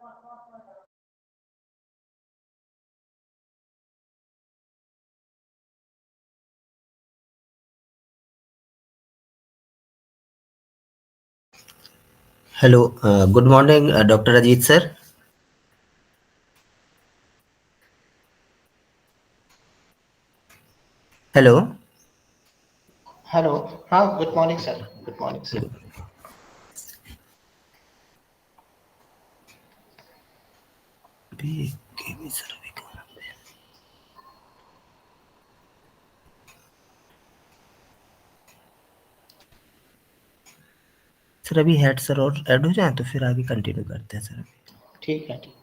Hello, good morning, Dr. Ajit sir. Hello. Hello. Good morning, sir. Good morning, sir. Sir अभी head sir और add हो जाए तो फिर आगे कंटिन्यू करते हैं सर। ठीक है, ठीक।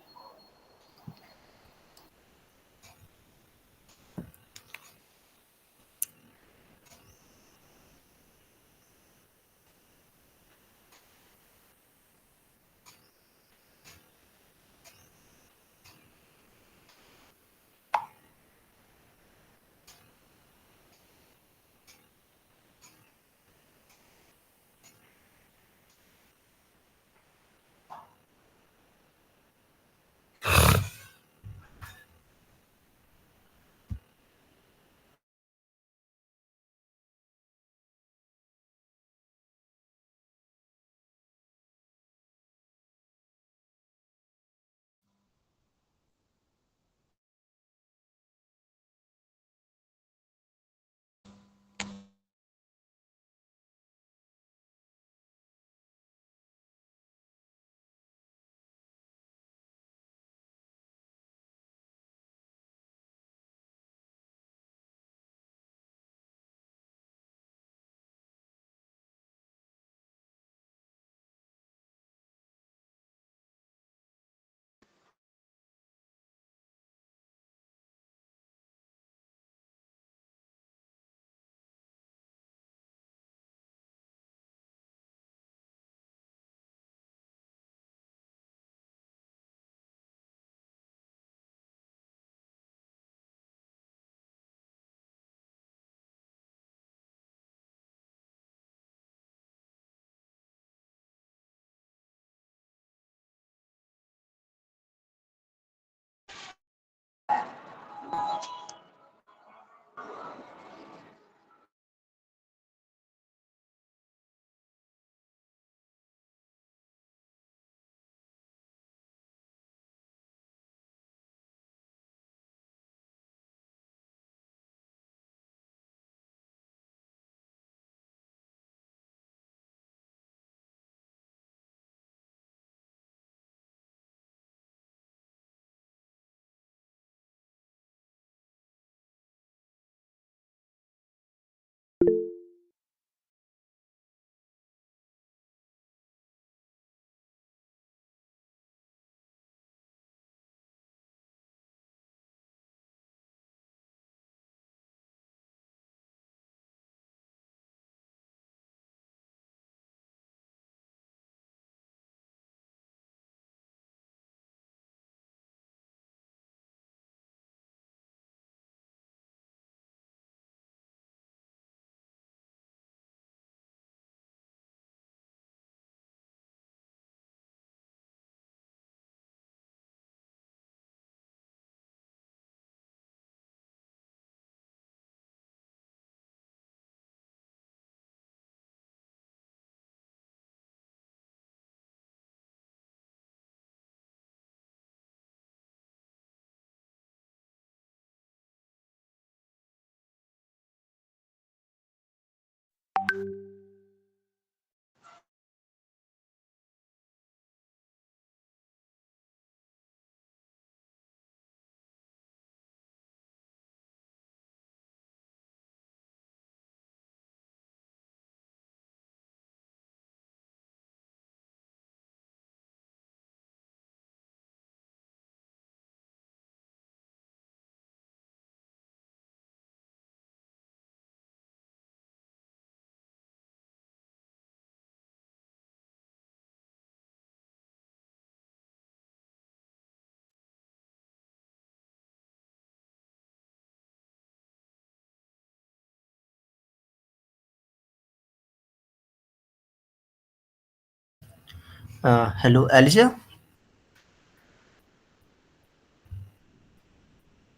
Hello, Alicia.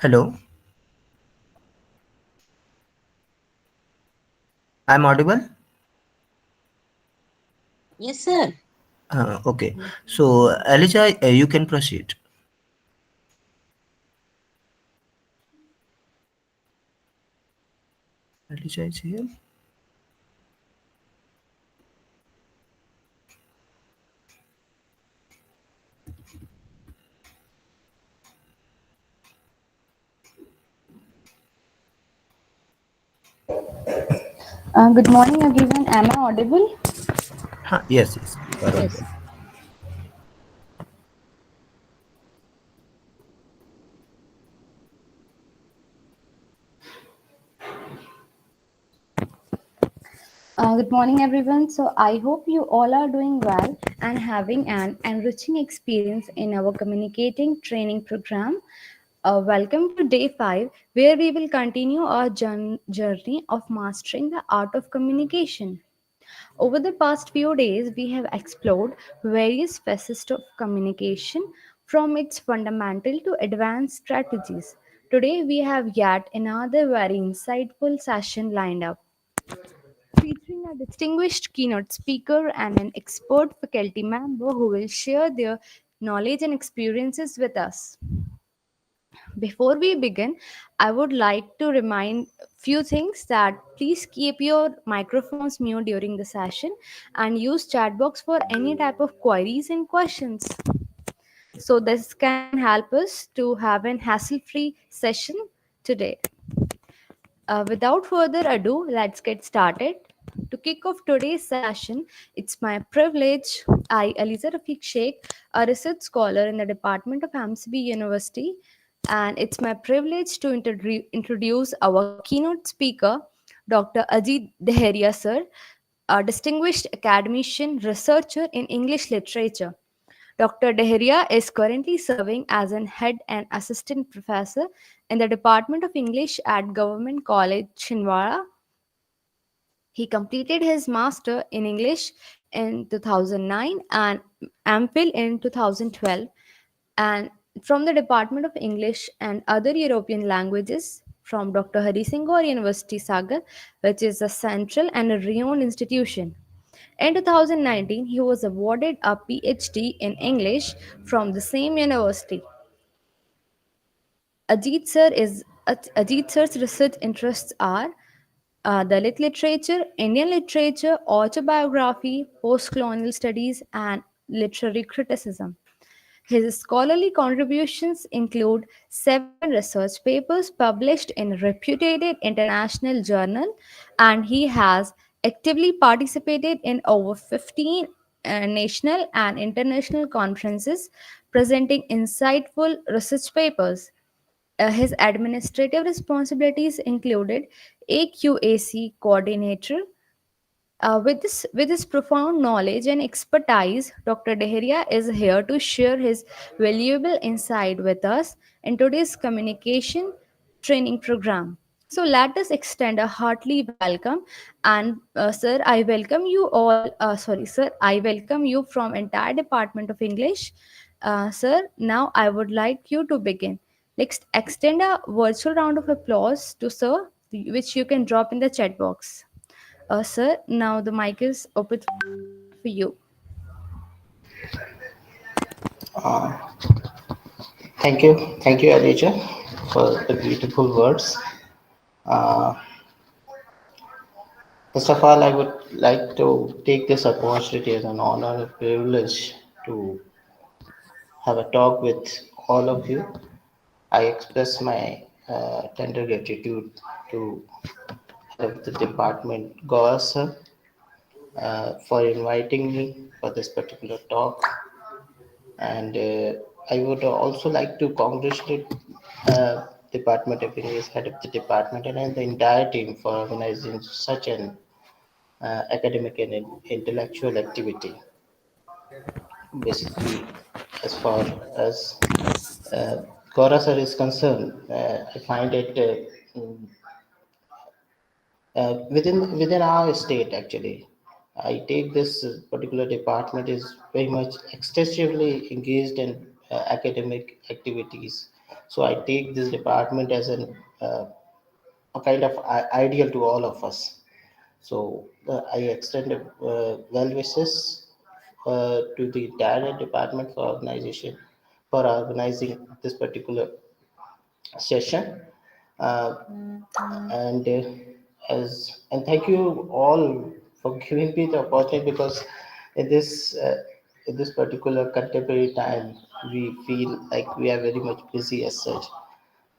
Hello, I'm audible. Yes, sir. Okay, so Elijah, you can proceed. Elijah is here. Good morning, everyone. Am I audible? Huh, yes, yes, you are audible. Yes. Good morning, everyone. So, I hope you all are doing well and having an enriching experience in our communicating training program. Welcome to day 5, where we will continue our journey of mastering the art of communication. Over the past few days, we have explored various facets of communication from its fundamental to advanced strategies. Today, we have yet another very insightful session lined up, featuring a distinguished keynote speaker and an expert faculty member who will share their knowledge and experiences with us. Before we begin, I would like to remind few things that please keep your microphones mute during the session and use chat box for any type of queries and questions. So this can help us to have an hassle-free session today. Without further ado, let's get started. To kick off today's session, it's my privilege. Aliza Rafiq Sheikh, a research scholar in the Department of MCBU University, and it's my privilege to introduce our keynote speaker, Dr. Ajit Deheria sir, a distinguished academician researcher in English literature. Dr. Deheria is currently serving as an head and assistant professor in the Department of English at Government College, Chinwara. He completed his master in English in 2009 and MPhil in 2012, and from the Department of English and Other European Languages from Dr. Hari Singh Gaur University, Sagar, which is a central and a renowned institution. In 2019, he was awarded a PhD in English from the same university. Ajit sir's research interests are Dalit literature, Indian literature, autobiography, post-colonial studies, and literary criticism. His scholarly contributions include 7 research papers published in reputed international journal, and he has actively participated in over 15 national and international conferences presenting insightful research papers. His administrative responsibilities included AQAC coordinator. With his profound knowledge and expertise, Dr. Deheria is here to share his valuable insight with us in today's communication training program. So let us extend a heartily welcome, and sir, I welcome you all. Sorry, sir, I welcome you from entire Department of English. Sir, now I would like you to begin. Let's extend a virtual round of applause to sir, which you can drop in the chat box. Sir, now the mic is open for you. Uh, thank you, Elijah, for the beautiful words. Uh, First of all, I would like to take this opportunity as an honor and privilege to have a talk with all of you. I express my tender gratitude to head of the department, Gaur sir, for inviting me for this particular talk. And I would also like to congratulate Department of English, head of the department, and the entire team for organizing such an academic and intellectual activity. Basically, as far as uh, Gaura sir is concerned, I find it within our state actually. I take this particular department is very much extensively engaged in academic activities, So I take this department as a kind of ideal to all of us. So I extend well wishes to the entire department for organizing this particular session. Uh, and thank you all for giving me the opportunity, because in this particular contemporary time we feel like we are very much busy as such,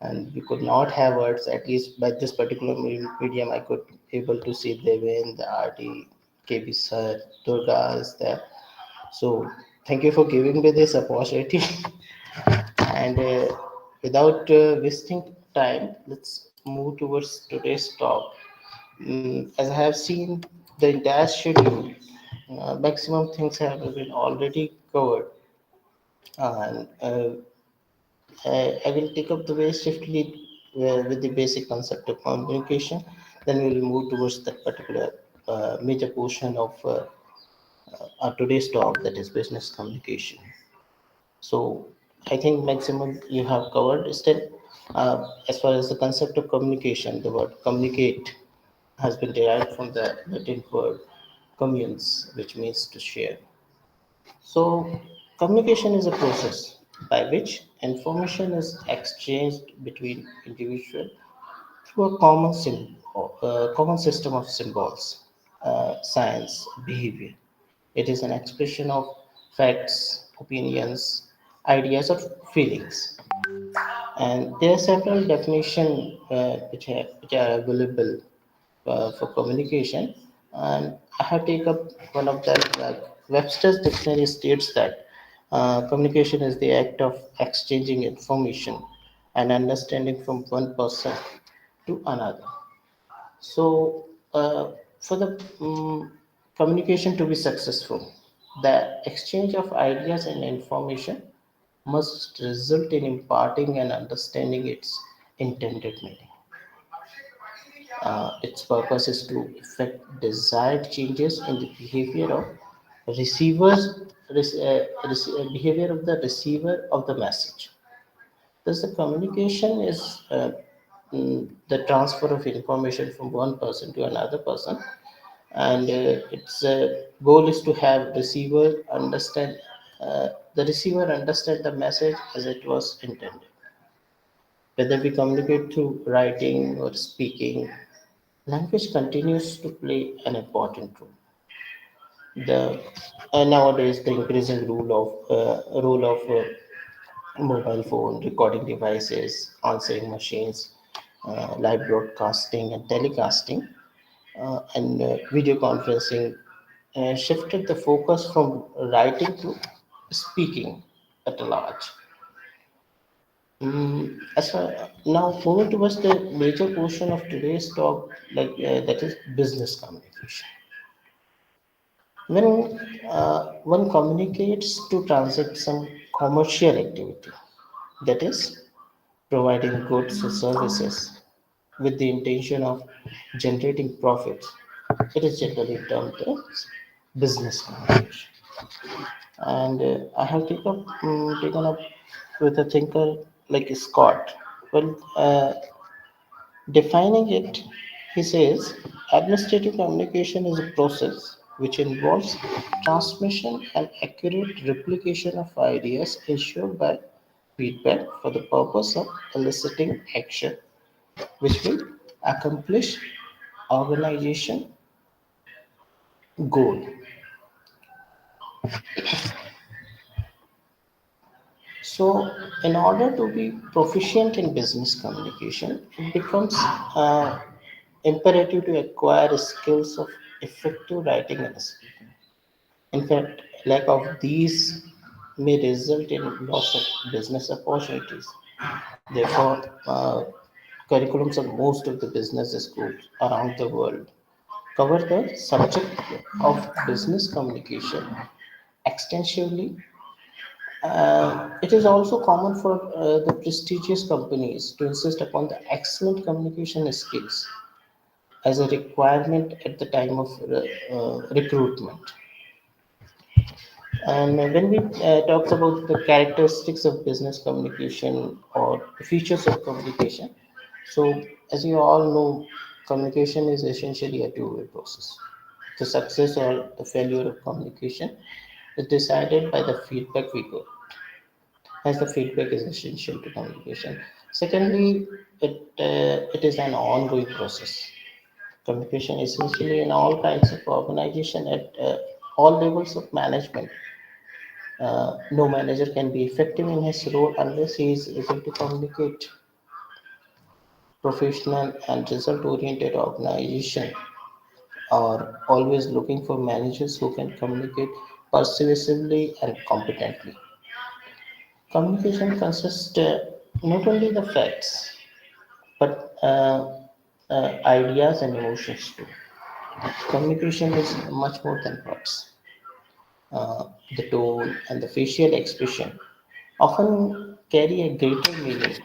and we could not have words. At least by this particular medium I could able to see Devin, the RD, KB sir, Durga is there. So thank you for giving me this opportunity. And without wasting time, let's move towards today's talk. As I have seen the entire schedule, maximum things have been already covered. And I will take up the very swiftly with the basic concept of communication. Then we will move towards that particular major portion of our today's talk, that is business communication. So I think maximum you have covered. Still, as far as the concept of communication, the word communicate has been derived from the Latin word communes, which means to share. So communication is a process by which information is exchanged between individuals through a common system of symbols, science, behavior. It is an expression of facts, opinions, ideas, or feelings. And there are several definitions which are available for communication. And I have taken up one of them. Like Webster's dictionary states that communication is the act of exchanging information and understanding from one person to another. So, for the communication to be successful, the exchange of ideas and information must result in imparting and understanding its intended meaning. Its purpose is to effect desired changes in the behavior of receivers, behavior of the receiver of the message. Thus, the communication is the transfer of information from one person to another person, and its goal is to have the receiver understand the message as it was intended. Whether we communicate through writing or speaking, language continues to play an important role. The Nowadays the increasing role of mobile phone, recording devices, answering machines, live broadcasting and telecasting, and video conferencing shifted the focus from writing to speaking at a large. As far now moving towards the major portion of today's talk, that is business communication. When one communicates to transact some commercial activity, that is providing goods or services with the intention of generating profits, it is generally termed as business communication. And I have taken up with a thinker like Scott. Well, defining it, he says administrative communication is a process which involves transmission and accurate replication of ideas ensured by feedback for the purpose of eliciting action which will accomplish organization goal. So, in order to be proficient in business communication, it becomes imperative to acquire skills of effective writing and speaking. In fact, lack of these may result in loss of business opportunities. Therefore, curriculums of most of the business schools around the world cover the subject of business communication extensively. It is also common for the prestigious companies to insist upon the excellent communication skills as a requirement at the time of recruitment. And when we talk about the characteristics of business communication or the features of communication, so as you all know, communication is essentially a two-way process. The success or the failure of communication is decided by the feedback we get, as the feedback is essential to communication. Secondly, it is an ongoing process. Communication essentially in all kinds of organization at all levels of management. No manager can be effective in his role unless he is able to communicate. Professional and result oriented organization are always looking for managers who can communicate persuasively and competently. Communication consists not only the facts but ideas and emotions too. Communication is much more than words. Uh, the tone and the facial expression often carry a greater meaning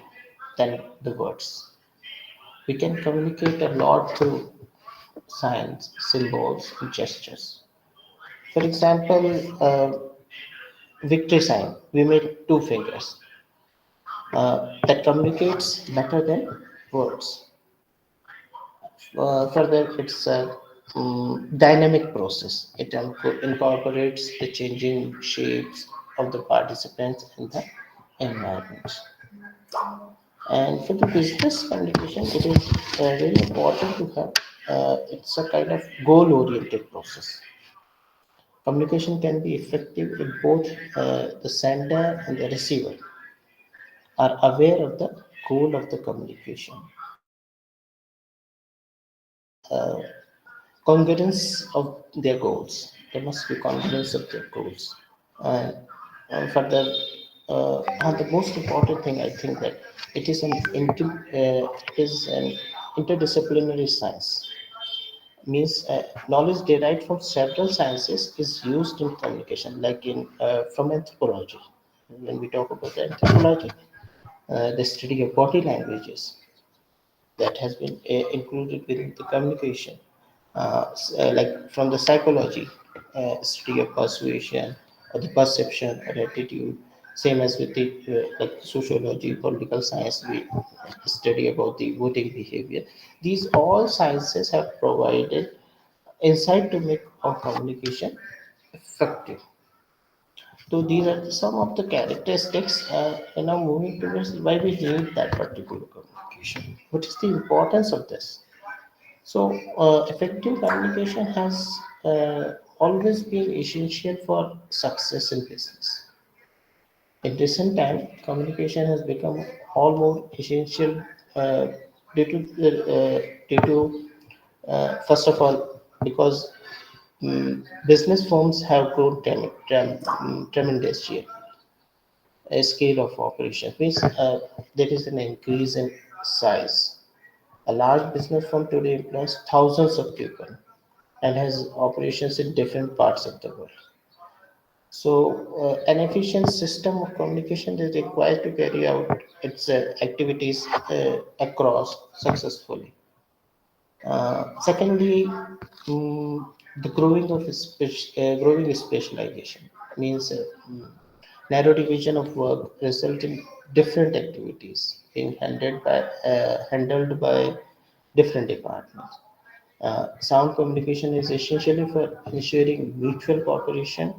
than the words. We can communicate a lot through signs, symbols, and gestures. For example, victory sign, we made two fingers. That communicates better than words. Further, it's a dynamic process. It incorporates the changing shapes of the participants in the environment. And for the business communication, it is really important to have. It's a kind of goal-oriented process. Communication can be effective if both the sender and the receiver are aware of the goal of the communication. Uh, Congruence of their goals. There must be congruence of their goals. And further, the most important thing I think that it is an interdisciplinary science. Means knowledge derived from several sciences is used in communication, like in from anthropology. When we talk about the anthropology, the study of body languages that has been included within the communication, like from the psychology, study of persuasion or the perception or attitude, same as with the like sociology, political science, we study about the voting behavior. These all sciences have provided insight to make our communication effective. So these are some of the characteristics. Now moving towards why we need that particular communication. What is the importance of this? So effective communication has always been essential for success in business. In recent time, communication has become all more essential uh, due to first of all because business firms have grown tremendously. A scale of operations means there is an increase in size. A large business firm today employs thousands of people and has operations in different parts of the world. So, an efficient system of communication is required to carry out its activities across successfully. Secondly, mm, the growing specialization means narrow division of work result in different activities being handled by different departments. Sound communication is essentially for ensuring mutual cooperation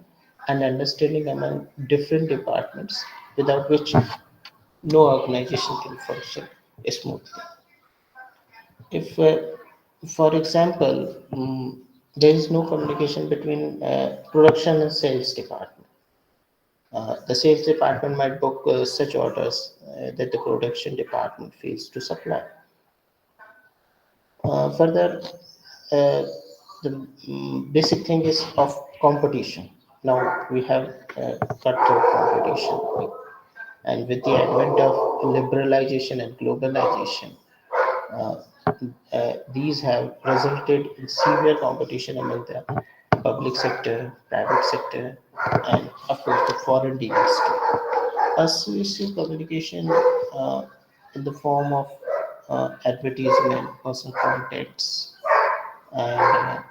and understanding among different departments, without which no organization can function smoothly. If, for example, there is no communication between production and sales department, the sales department might book such orders that the production department fails to supply. Further, uh, the basic thing is of competition. Now we have cutthroat competition, and with the advent of liberalization and globalization, uh, these have resulted in severe competition among the public sector, private sector, and of course the foreign dealers too. Persuasive communication in the form of advertisement, personal contacts, and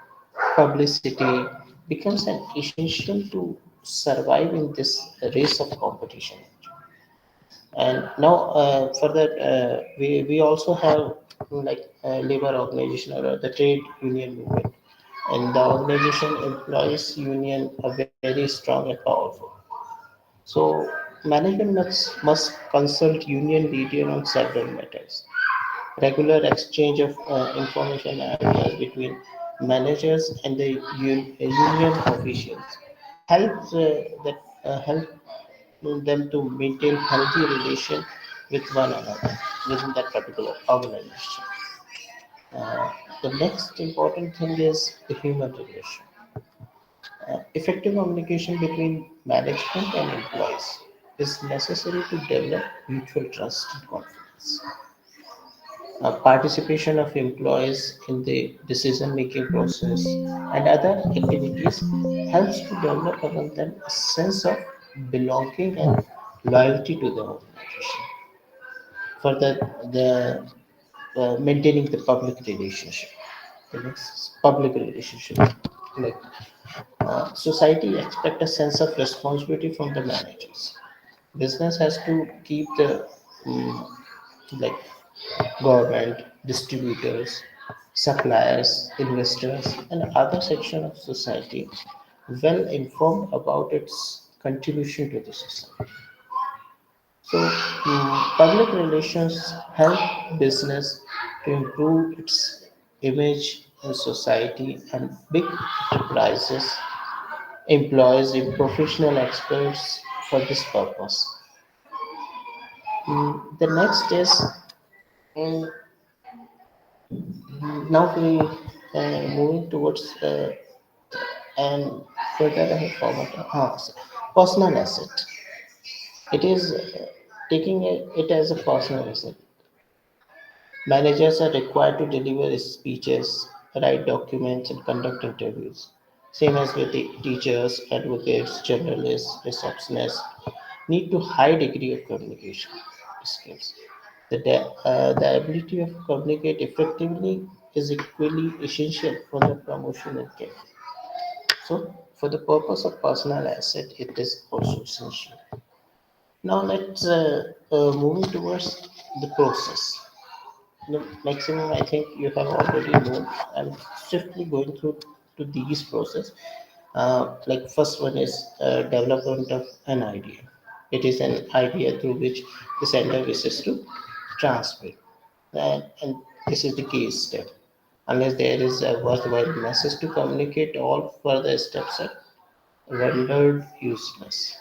publicity becomes an essential to survive in this race of competition. And now, for that, we also have like labor organization or the trade union movement, and the organization employees union are very strong and powerful. So management must consult union leader on several matters. Regular exchange of information and ideas between managers and the union officials helps help them to maintain healthy relation with one another within that particular organization. The next important thing is the human relation. Effective communication between management and employees is necessary to develop mutual trust and confidence. Participation of employees in the decision making process and other activities helps to develop among them a sense of belonging and loyalty to the organization. For the maintaining the public relationship, the next is public relationship, like society expect a sense of responsibility from the managers. Business has to keep the um, like government, distributors, suppliers, investors, and other section of society well informed about its contribution to the society. So, public relations help business to improve its image in society, and big enterprises employs the professional experts for this purpose. The next is mm, now we moving towards and further I have forgotten. Personal asset. It is taking it as a personal asset. Managers are required to deliver speeches, write documents, and conduct interviews. Same as with the teachers, advocates, journalists, receptionists, need to high degree of communication skills. The ability of communicate effectively is equally essential for the promotion and care. So, for the purpose of personal asset, it is also essential. Now, let's move towards the process. The maximum, I think you have already known. I'm swiftly going through to these process. Like first one is development of an idea. It is an idea through which the sender wishes to transmit, and this is the key step. Unless there is a worthwhile message to communicate, all further steps are rendered useless.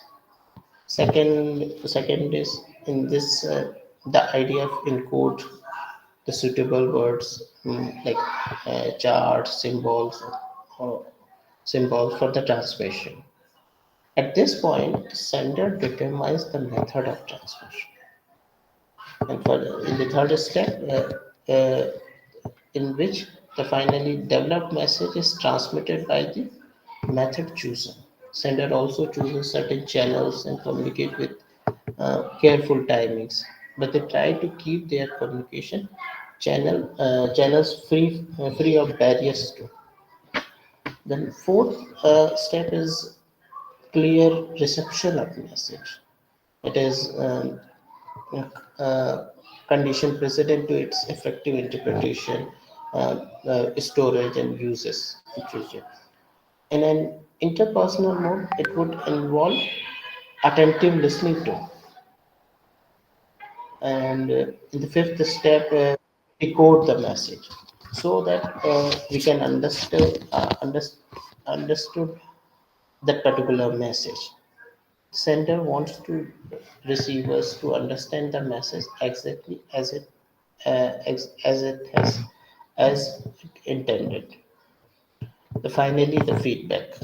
Second is in this the idea of encode the suitable words, like charts, or symbols for the transmission. At this point, the sender determines the method of transmission. And for in the third step, in which the finally developed message is transmitted by the method chosen. Sender also chooses certain channels and communicate with careful timings, but they try to keep their communication channels free of barriers too. Then fourth step is clear reception of message. It is uh, condition precedent to its effective interpretation, storage, and uses. In an interpersonal mode, it would involve attentive listening to. And in the fifth step, decode the message so that we can understood that particular message. Sender wants to receivers to understand the message exactly as it has as intended. Finally, the feedback.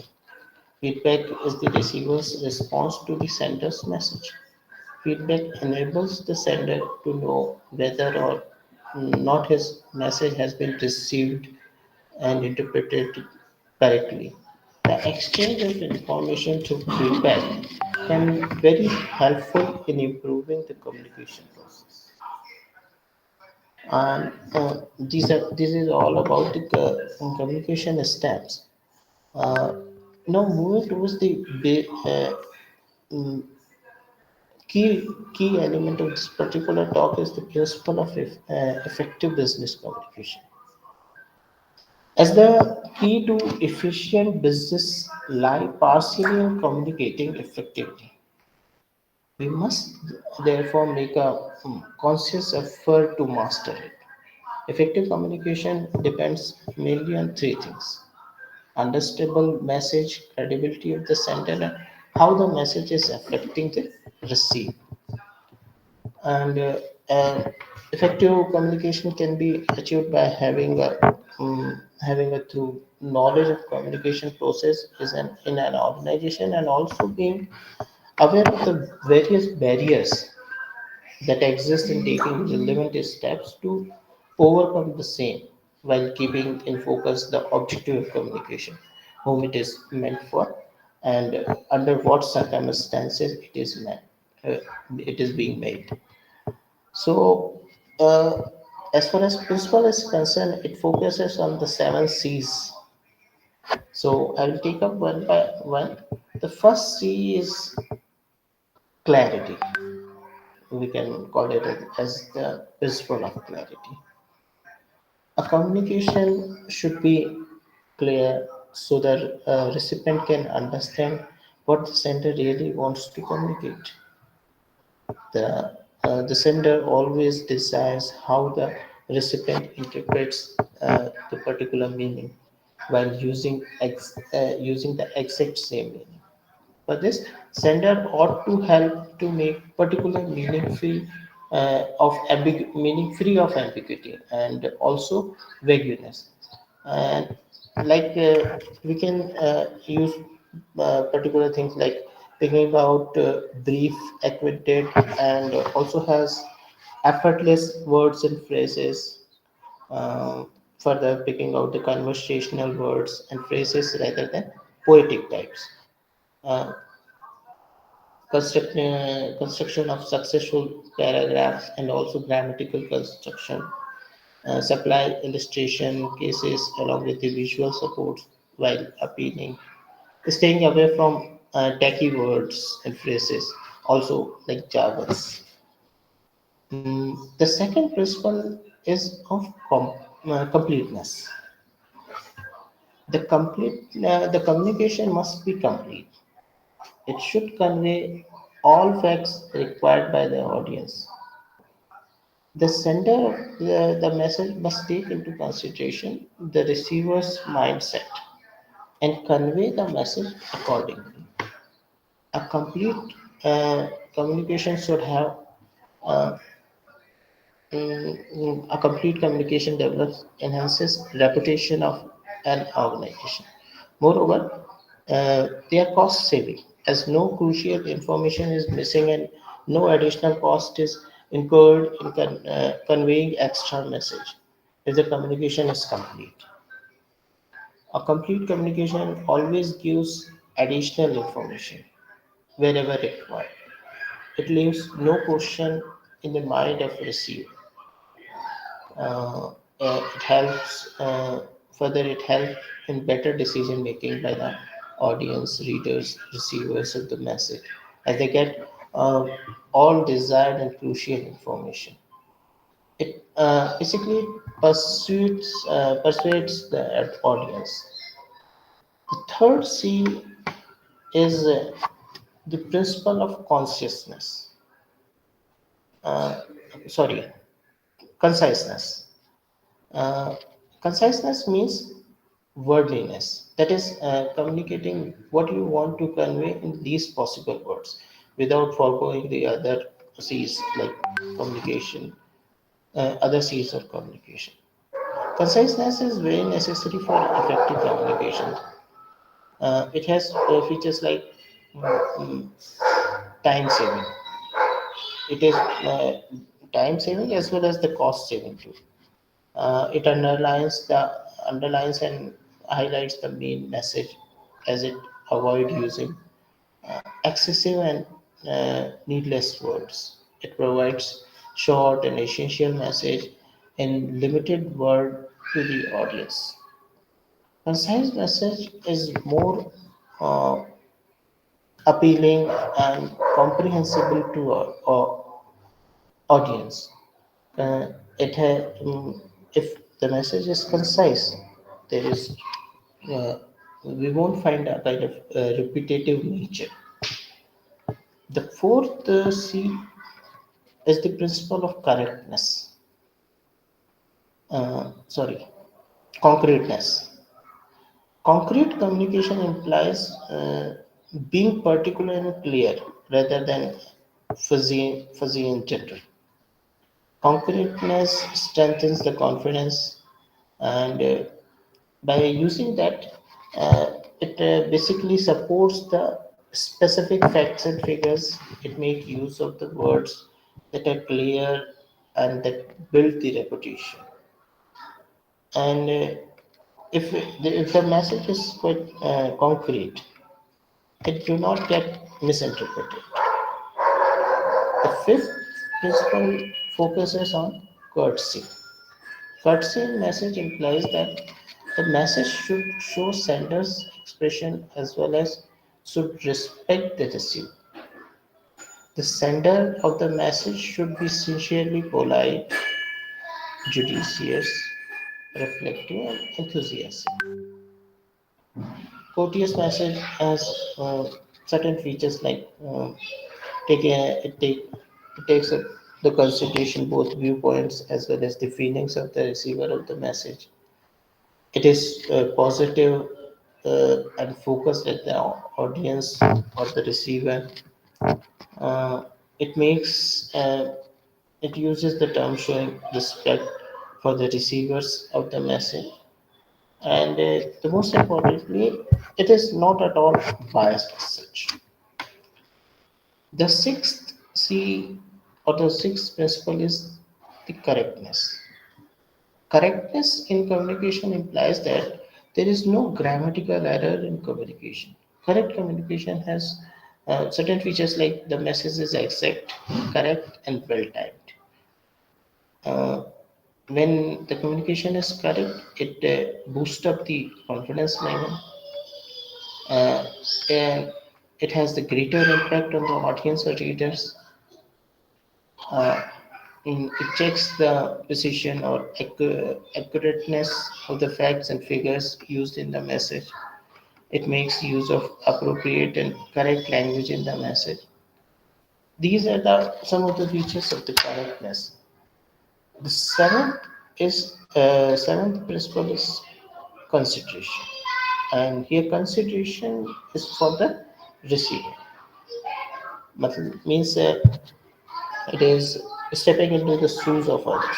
Feedback is the receiver's response to the sender's message. Feedback enables the sender to know whether or not his message has been received and interpreted correctly. The exchange of information through feedback can be very helpful in improving the communication process. And this is all about the communication steps. Uh, Now moving towards the mm, key element of this particular talk is the principle of effective business communication. As the key to efficient business lie partially in communicating effectively. We must therefore make a conscious effort to master it. Effective communication depends mainly on three things: understandable message, credibility of the sender, and how the message is affecting the receiver. And effective communication can be achieved by having a through knowledge of communication process is in an organization, and also being aware of the various barriers that exist in taking relevant steps to overcome the same, while keeping in focus the objective of communication, whom it is meant for, and under what circumstances uh, it is being made. So, as far as principle is concerned, it focuses on the seven C's. So, I will take up one by one. The first C is clarity. We can call it as the principle of clarity. A communication should be clear so that a recipient can understand what the sender really wants to communicate. The sender always decides how the recipient interprets the particular meaning while using the exact same meaning. For this, sender ought to help to make particular meaning free of ambiguity and also vagueness. And like we can use particular things like picking out brief, acquainted, and also has effortless words and phrases. Uh, Further, picking out the conversational words and phrases rather than poetic types. Uh, construction of successful paragraphs and also grammatical construction, supply illustration cases along with the visual support while appealing, staying away from tacky words and phrases, also like jargons. The second principle is of completeness. The communication must be complete. It should convey all facts required by the audience. The sender of the message must take into consideration the receiver's mindset and convey the message accordingly. A complete communication should have uh, a complete communication develops enhances reputation of an organization. Moreover, they are cost saving as no crucial information is missing and no additional cost is incurred in conveying extra message if the communication is complete. A complete communication always gives additional information wherever required. It leaves no question in the mind of receiver. uh, it helps further it helps in better decision making by the audience, readers, receivers of the message as they get all desired and crucial information. It basically persuades the audience. The third C is the principle of consciousness, uh, sorry, conciseness. Uh, Conciseness means wordliness. That is, communicating what you want to convey in least possible words without foregoing the other C's like communication, other C's of communication. Conciseness is very necessary for effective communication. It has features like mm, time saving. It is time saving as well as the cost saving too. It underlines and highlights the main message as it avoid using excessive and needless words. It provides short and essential message in limited word to the audience. Concise message is more uh, appealing and comprehensible to our audience. Uh, if the message is concise, there is uh, we won't find a kind of repetitive nature. The fourth C is the principle of correctness. Sorry, concreteness. Concrete communication implies being particular and clear rather than fuzzy in general. Concreteness strengthens the confidence, and by using that, uh, it basically supports the specific facts and figures. It makes use of the words that are clear and that build the reputation. And if the message is quite concrete, it do not get misinterpreted. The fifth principle focuses on courtesy. Courtesy in message implies that the message should show sender's expression as well as should respect the receiver. The sender of the message should be sincerely polite, judicious, reflective, and enthusiastic. Courteous message has certain features like taking it takes up the consideration both viewpoints as well as the feelings of the receiver of the message. It is positive and focused at the audience or the receiver. Uh, it makes it uses the term showing respect for the receivers of the message, and the most importantly, it is not at all biased as such. The sixth C or the sixth principle is the correctness. Correctness in communication implies that there is no grammatical error in communication. Correct communication has certain features like the message is exact, correct, and well timed. Uh, when the communication is correct, it boosts up the confidence level, uh, and it has the greater impact on the audience or readers. Uh, it checks the precision or accurateness of the facts and figures used in the message. It makes use of appropriate and correct language in the message. These are some of the features of the correctness. The seventh principle is consideration, and here consideration is for the receiver. Means it is stepping into the shoes of others.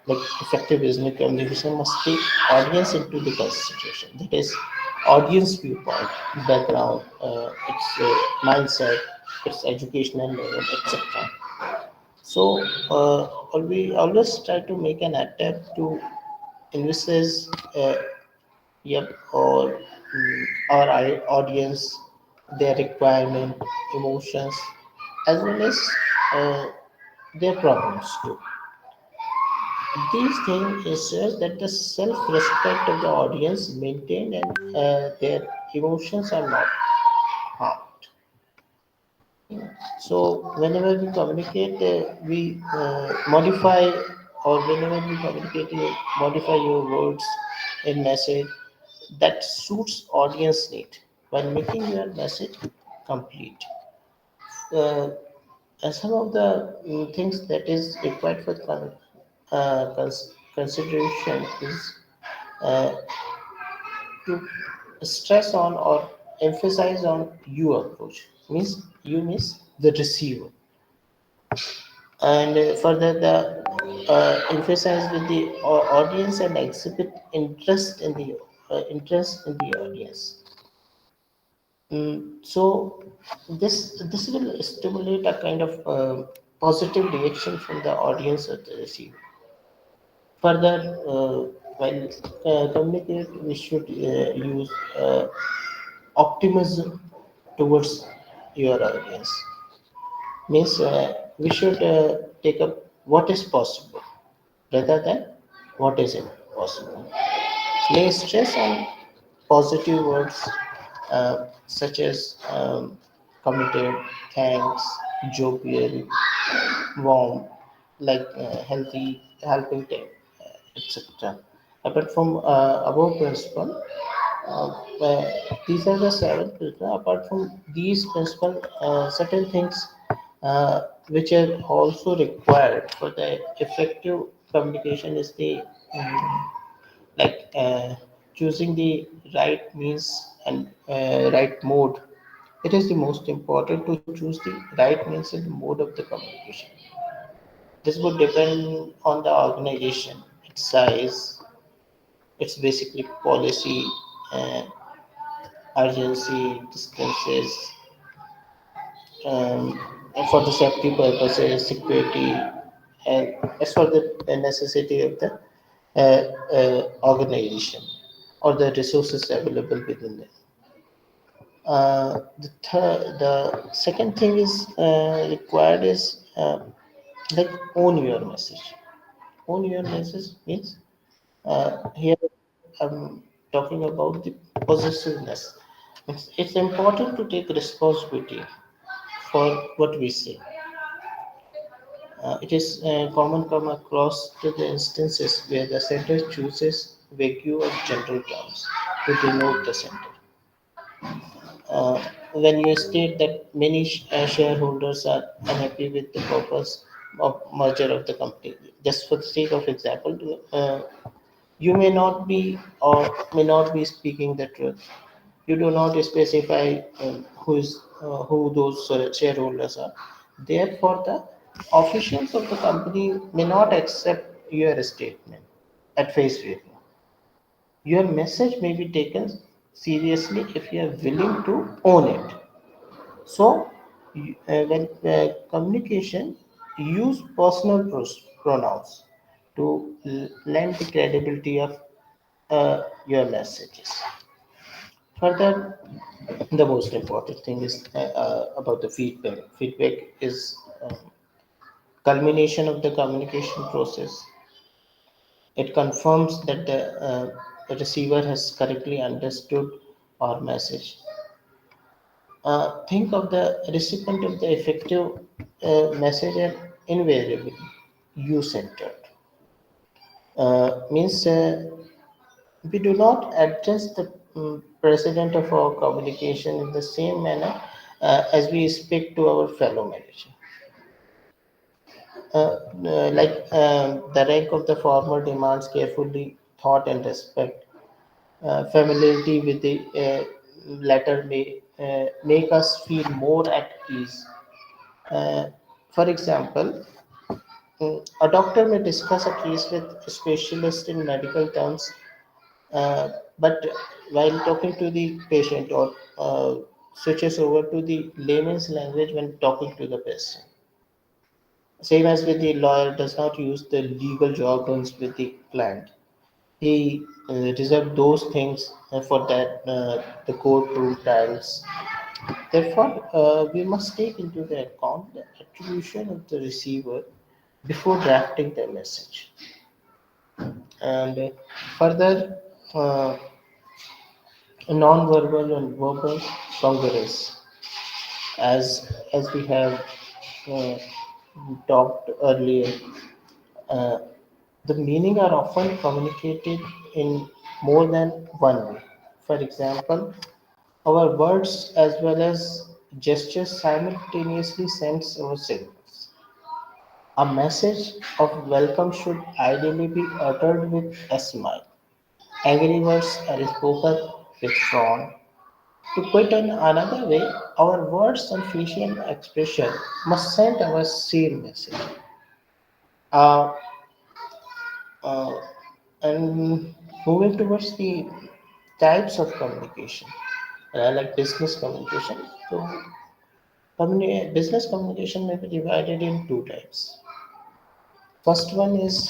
Like effective business communication must take audience into the consideration. That is, audience viewpoint, background, its mindset, its educational level, etc. So we always try to make an attempt to envisage, yep, or our audience, their requirement, emotions, as well as uh, their problems too. These things ensure that the self-respect of the audience maintained and their emotions are not harmed. So whenever we communicate, we modify, or whenever we communicate, you modify your words in message that suits audience need while making your message complete. Uh, some of the things that is required for consideration is uh, to stress on or emphasize on you approach, means you means the receiver, and further the emphasize with the audience and exhibit interest in the audience. So this will stimulate a kind of positive reaction from the audience or the receiver. Further, while communicate, we should use optimism towards your audience. Means we should take up what is possible rather than what is impossible. Lay stress on positive words such as committed, thanks, jovial, warm, like healthy, helping time, etc. Apart from above principle, uh, uh, these are the seven principles. Apart from these principles, certain things which are also required for the effective communication is the like choosing the right means and right mode. It is the most important to choose the right means and mode of the communication. This would depend on the organization, its size, its basically policy, uh, urgency, distances, um, and for the safety purposes, security, and as for the necessity of the organization or the resources available within it. The second thing is required is like own your message. Own your message means here I'm talking about the possessiveness. It's important to take responsibility for what we say. It is common come across to the instances where the center chooses vague or general terms to denote the center. Uh, when you state that many shareholders are unhappy with the purpose of merger of the company, just for the sake of example, you may not be or may not be speaking the truth. You do not specify who those shareholders are. Therefore, the officials of the company may not accept your statement at face value. Your message may be taken seriously if you are willing to own it. So, when communication, use personal pronouns to lend the credibility of your messages. Further, the most important thing is about the feedback. Feedback is culmination of the communication process. It confirms that the receiver has correctly understood our message. Think of the recipient of the effective message and invariably you centered. Means we do not address the president of our communication in the same manner as we speak to our fellow manager. The rank of the former demands carefully thought and respect. Familiarity with the latter may make us feel more at ease. Uh, for example, a doctor may discuss a case with a specialist in medical terms, but while talking to the patient or switches over to the layman's language when talking to the patient. Same as with the lawyer, does not use the legal jargons with the client. He reserved those things for that the courtroom trials. Therefore, we must take into the account the attribution of the receiver before drafting the message. And further, uh, non-verbal and verbal congruence, as we have uh, talked earlier, uh, the meaning are often communicated in more than one way. For example, our words as well as gestures simultaneously sends our signals. A message of welcome should ideally be uttered with a smile. Angry words are spoken with frown. To put in another way, our words and facial expression must send our same message. Uh, uh, and moving towards the types of communication, like business communication. So, business communication may be divided in two types. First one is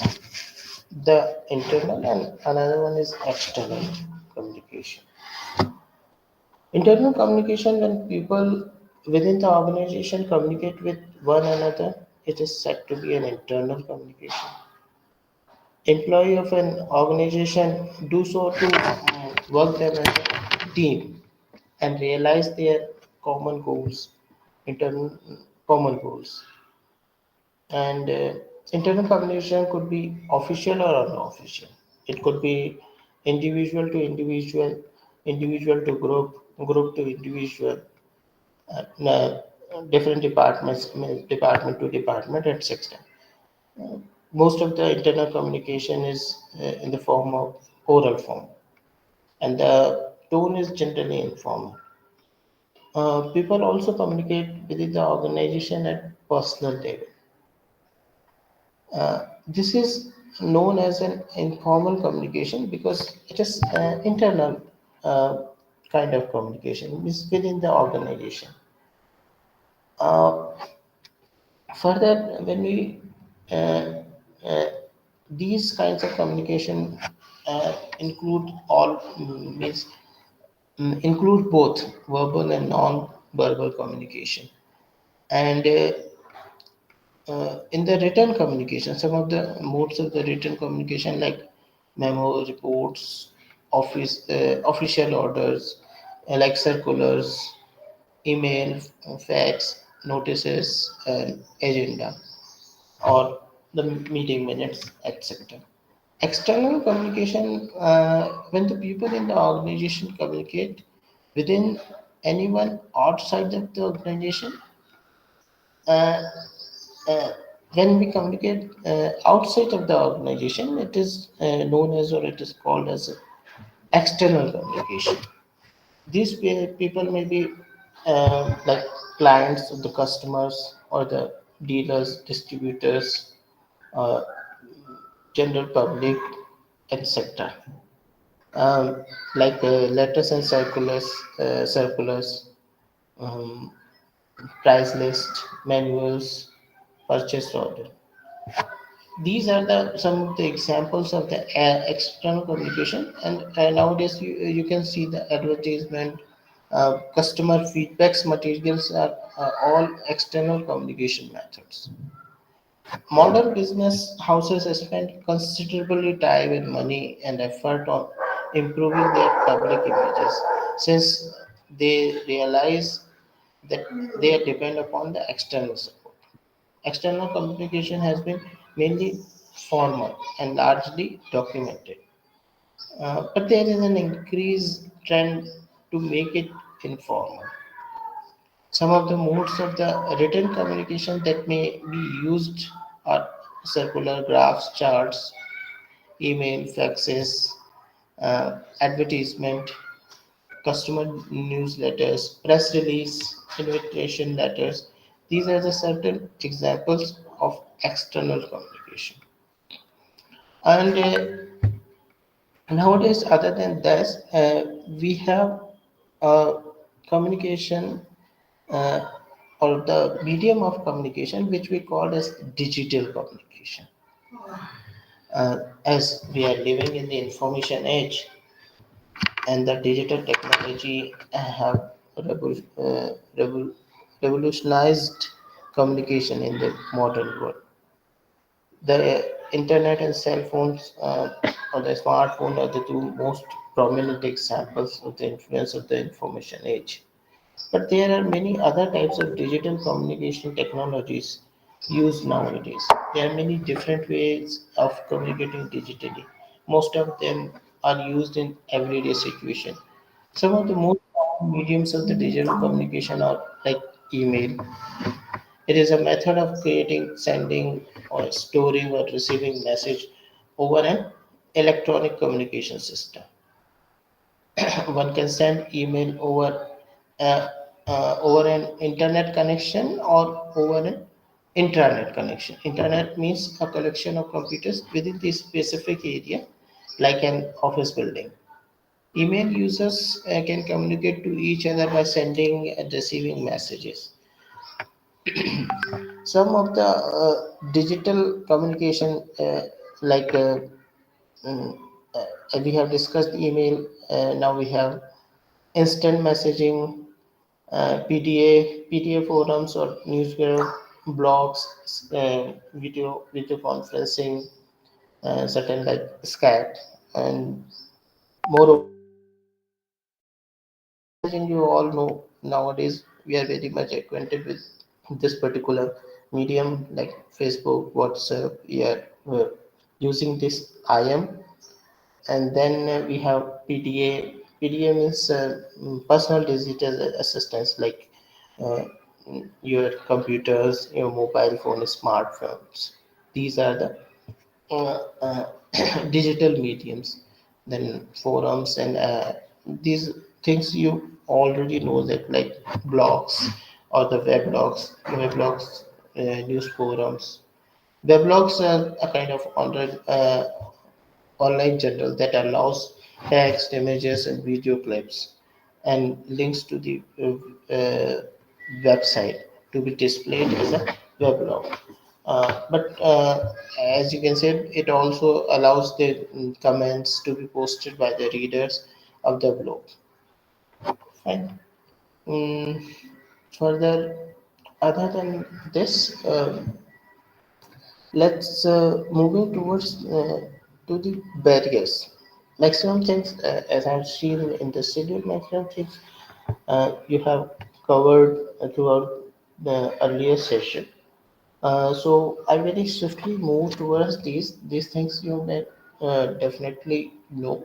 the internal, and another one is external communication. Internal communication, when people within the organization communicate with one another, it is said to be an internal communication. employee of an organization do so to work them as a team and realize their common goals, internal common goals. And internal communication could be official or unofficial. It could be individual to individual, individual to group, group to individual, uh, different departments, department to department, etc. Most of the internal communication is in the form of oral form, and the tone is generally informal. People also communicate within the organization at personal level. This is known as an informal communication because it is internal uh, kind of communication. It's within the organization. Uh, Further, when we uh, uh, these kinds of communication include all means include both verbal and non-verbal communication. And in the written communication, some of the modes of the written communication like memo, reports, official orders, like circulars, email, fax, notices, and agenda, or the meeting minutes, etc. External communication, when the people in the organization communicate within anyone outside of the organization, uh, uh, when we communicate outside of the organization, it is known as or it is called as external communication. These people may be like clients of the customers or the dealers, distributors, uh, general public, etc. Like letters and circulars, um, price list, manuals, purchase order. These are the some of the examples of the external communication, and nowadays you can see the advertisement, customer feedbacks materials are all external communication methods. Modern business houses spend considerably time and money and effort on improving their public images since they realize that they depend upon the external support. External communication has been mainly formal and largely documented, but there is an increased trend to make it informal. Some of the modes of the written communication that may be used are circular graphs, charts, email, faxes, advertisement, customer newsletters, press release, invitation letters. These are the certain examples of external communication. And nowadays, other than this, we have communication uh, or the medium of communication which we call as digital communication. As we are living in the information age and the digital technology have revolutionized communication in the modern world. The internet and cell phones or the smartphone are the two most prominent examples of the influence of the information age. But there are many other types of digital communication technologies used nowadays. There are many different ways of communicating digitally. Most of them are used in everyday situation. Some of the most common mediums of the digital communication are like email. It is a method of creating, sending, or storing or receiving message over an electronic communication system. One can send email uh, over an internet connection or over an intranet connection. Internet means a collection of computers within this specific area, like an office building. Email users can communicate to each other by sending and receiving messages. Some of the digital communication, like mm, we have discussed email, now we have instant messaging, PDA forums or newspaper blogs, video conferencing, certain like scat, and moreover, I imagine you all know nowadays we are very much acquainted with this particular medium like Facebook, WhatsApp. We are using this IM, and then we have PDA. PDA means personal digital assistants like uh, your computers, your mobile phone, smartphones. These are the uh, uh, digital mediums, then forums, and these things you already know that like blogs or the weblogs, news forums. Weblogs are a kind of online journal that allows text, images, and video clips and links to the website to be displayed as a weblog. But as you can see, it also allows the comments to be posted by the readers of the blog. Fine. Mm, Further, other than this, let's moving towards to the barriers. Maximum things, as I've seen in the schedule, maximum things you have covered throughout the earlier session. So I very swiftly move towards these things you may definitely know.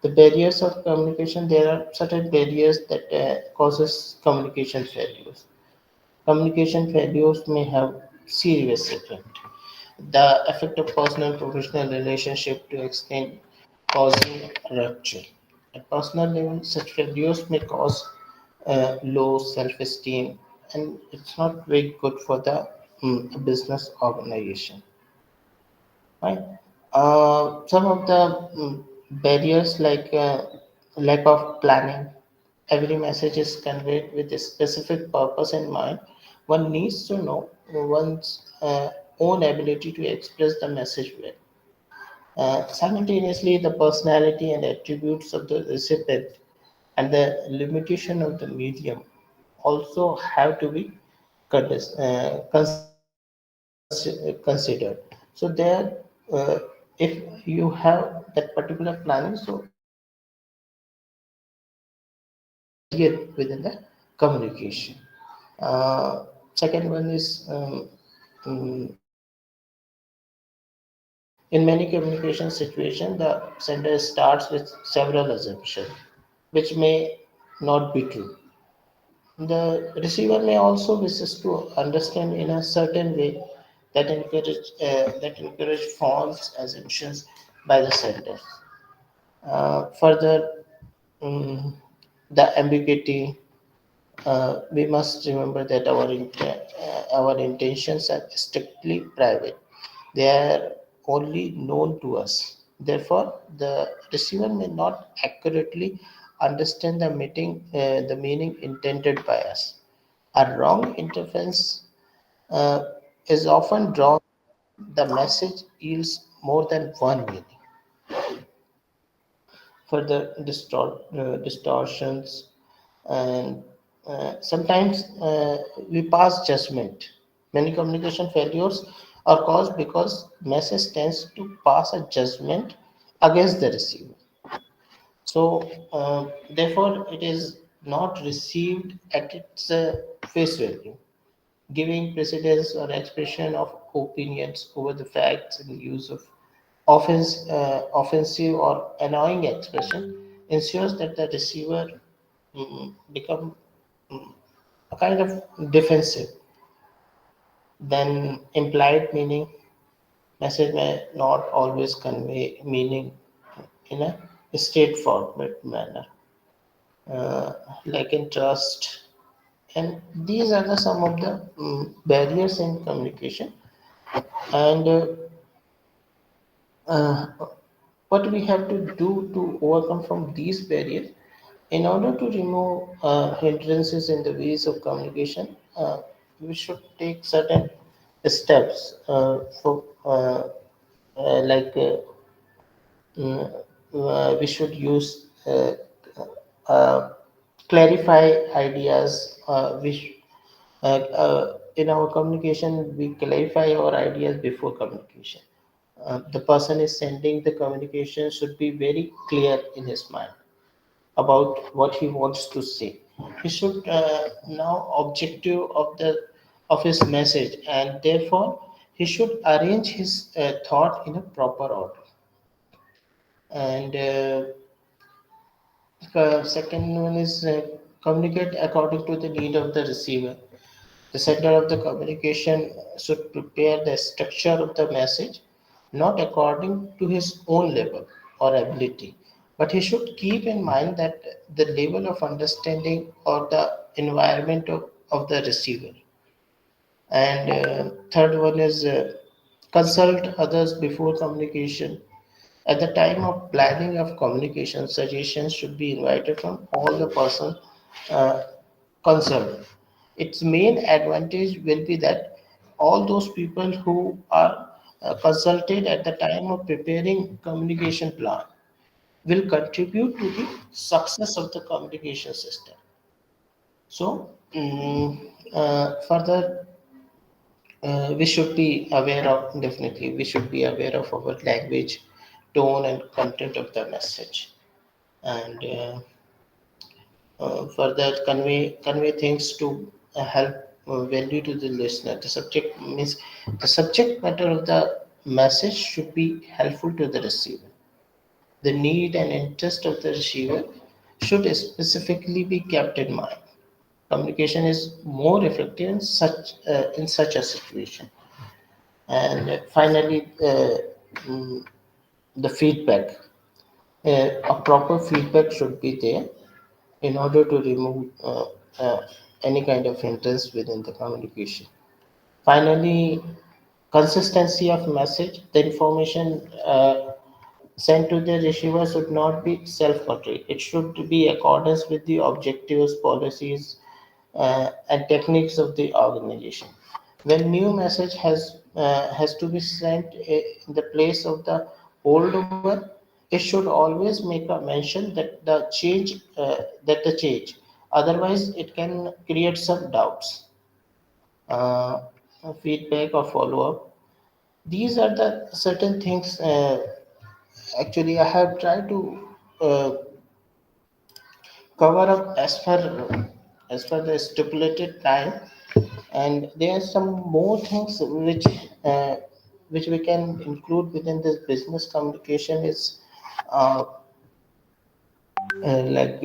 The barriers of communication. There are certain barriers that causes communication failures. Communication failures may have serious effect. The effect of personal professional relationship to extent causing rupture. At personal level, such failures may cause low self-esteem, and it's not very good for the business organization. Right? Some of the barriers like lack of planning. Every message is conveyed with a specific purpose in mind. One needs to know one's own ability to express the message well. Simultaneously, the personality and attributes of the recipient and the limitation of the medium also have to be considered. So there, if you have that particular planning, so there will not be any barrier within the communication. Second one is mm, in many communication situations, the sender starts with several assumptions, which may not be true. The receiver may also wishes to understand in a certain way that encourage false assumptions by the sender. Further, mm, the ambiguity. We must remember that our intentions are strictly private. They are only known to us. Therefore, the receiver may not accurately understand the meaning intended by us. A wrong interference uh, is often drawn. The message yields more than one meaning. Further distortions, and sometimes we pass judgment. Many communication failures are caused because message tends to pass a judgment against the receiver. So, therefore, it is not received at its face value, giving precedence or expression of opinions over the facts and use of offensive or annoying expression ensures that the receiver become mm, a kind of defensive. Then implied meaning. Message may not always convey meaning in a straightforward manner, uh, like in trust. And these are some of the barriers in communication. And uh, what we have to do to overcome from these barriers in order to remove hindrances in the ways of communication. We should take certain steps for like mm, we should use uh, clarify ideas. In our communication, we clarify our ideas before communication. The person is sending the communication should be very clear in his mind about what he wants to say. He should know objective of his message, and therefore he should arrange his thought in a proper order. And second one is communicate according to the need of the receiver. The sender of the communication should prepare the structure of the message not according to his own level or ability, but he should keep in mind that the level of understanding or the environment of the receiver. And third one is consult others before communication. At the time of planning of communication, suggestions should be invited from all the person uh, concerned. Its main advantage will be that all those people who are consulted at the time of preparing communication plan will contribute to the success of the communication system. So, further, we should be aware of, definitely we should be aware of our language, tone, and content of the message, and further convey things to help value to the listener. The subject means the subject matter of the message should be helpful to the receiver. The need and interest of the receiver should specifically be kept in mind. Communication is more effective in such a situation. And finally, mm, the feedback. A proper feedback should be there in order to remove uh, any kind of hindrance within the communication. Finally, consistency of message. The information sent to the receiver should not be self-contained. It should be accordance with the objectives, policies, and techniques of the organization. When new message has to be sent in the place of the old one, it should always make a mention that the change. Otherwise, it can create some doubts. Uh, Feedback or follow up. These are the certain things. Actually, I have tried to uh, cover up as per the stipulated time, and there are some more things uh, which we can include within this business communication is uh, like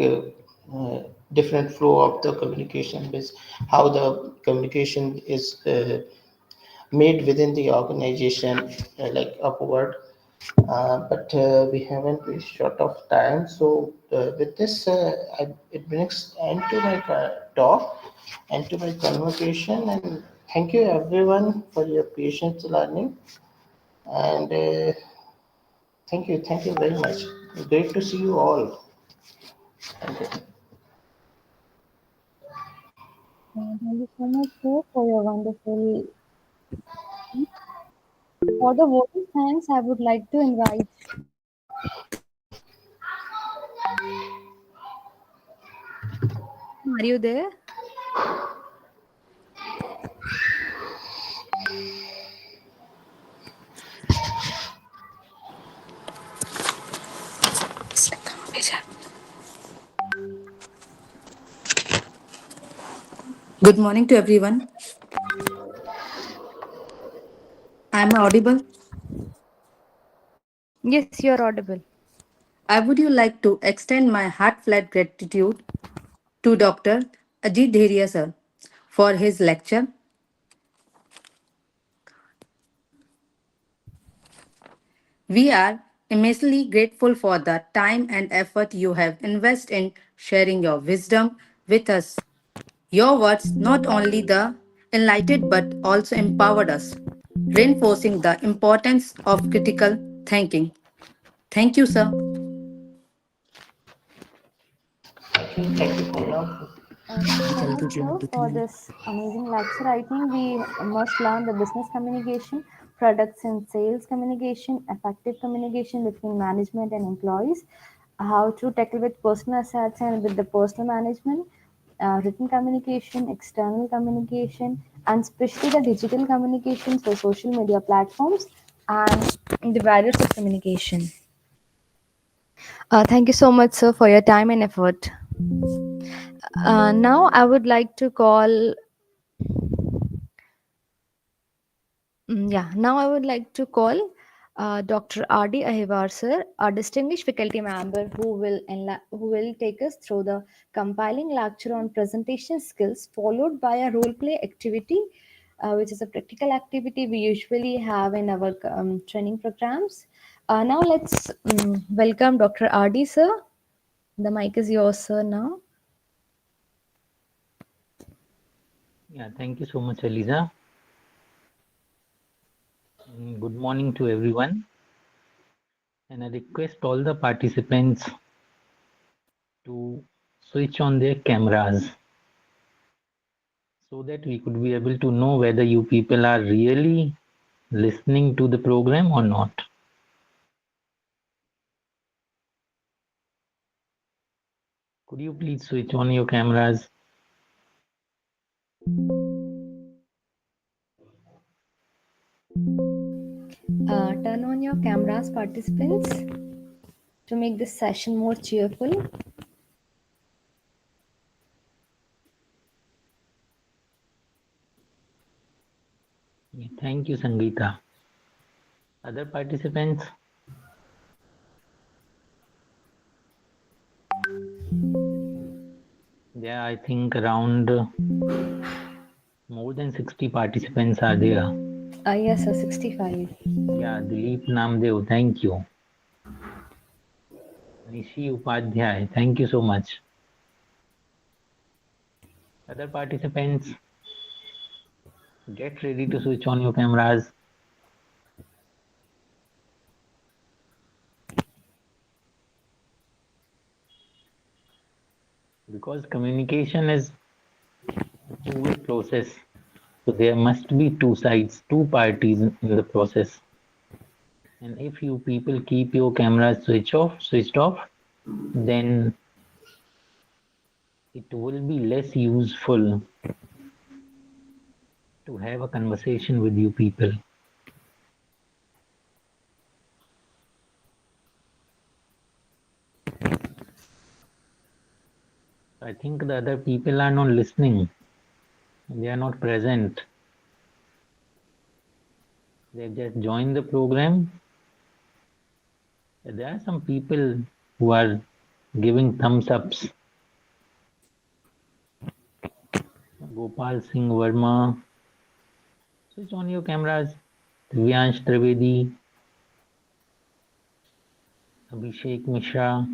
different flow of the communication is how the communication is made within the organization, like upward. But we haven't reached short of time. So with this, it brings end to my talk and to my conversation. And thank you everyone for your patience learning. And thank you very much. Great to see you all. Thank you. Thank you so much, sir, for your wonderful. For the vote of thanks, I would like to invite. Are you there? Good morning to everyone. Am I audible? Yes, you're audible. I would you like to extend my heartfelt gratitude to Dr. Ajit Dharia sir for his lecture. We are immensely grateful for the time and effort you have invested in sharing your wisdom with us. Your words not only the enlightened but also empowered us, reinforcing the importance of critical thinking. Thank you, sir. Thank you for now. Thank you so much, sir, for this amazing lecture. I think we must learn the business communication, products and sales communication, effective communication between management and employees, how to tackle with personal assets and with the personal management, written communication, external communication, and especially the digital communication for social media platforms and the barriers of communication. Thank you so much, sir, for your time and effort. Now I would like to call now I would like to call Dr. R.D. Ahivar sir, a distinguished faculty member who will take us through the compiling lecture on presentation skills, followed by a role play activity, which is a practical activity we usually have in our training programs. Now let's welcome Dr. R.D. sir. The mic is yours, sir. Now. Yeah, thank you so much, Eliza. Good morning to everyone. And I request all the participants to switch on their cameras so that we could be able to know whether you people are really listening to the program or not. Could you please switch on your cameras? Turn on your cameras, participants, to make this session more cheerful. Yeah, thank you, Sangeeta. Other participants? Yeah, I think around more than 60 participants are there. Yes, sir, 65. Yeah, Dilip Namdev, thank you. Nishi Upadhyay, thank you so much. Other participants, get ready to switch on your cameras. Because communication is a two-way process. So there must be two sides, two parties in the process. And if you people keep your cameras switched off, then it will be less useful to have a conversation with you people. I think the other people are not listening. They are not present. They just joined the program. There are some people who are giving thumbs ups. Gopal Singh Verma, switch on your cameras. Divyansh Trivedi, Abhishek Mishra.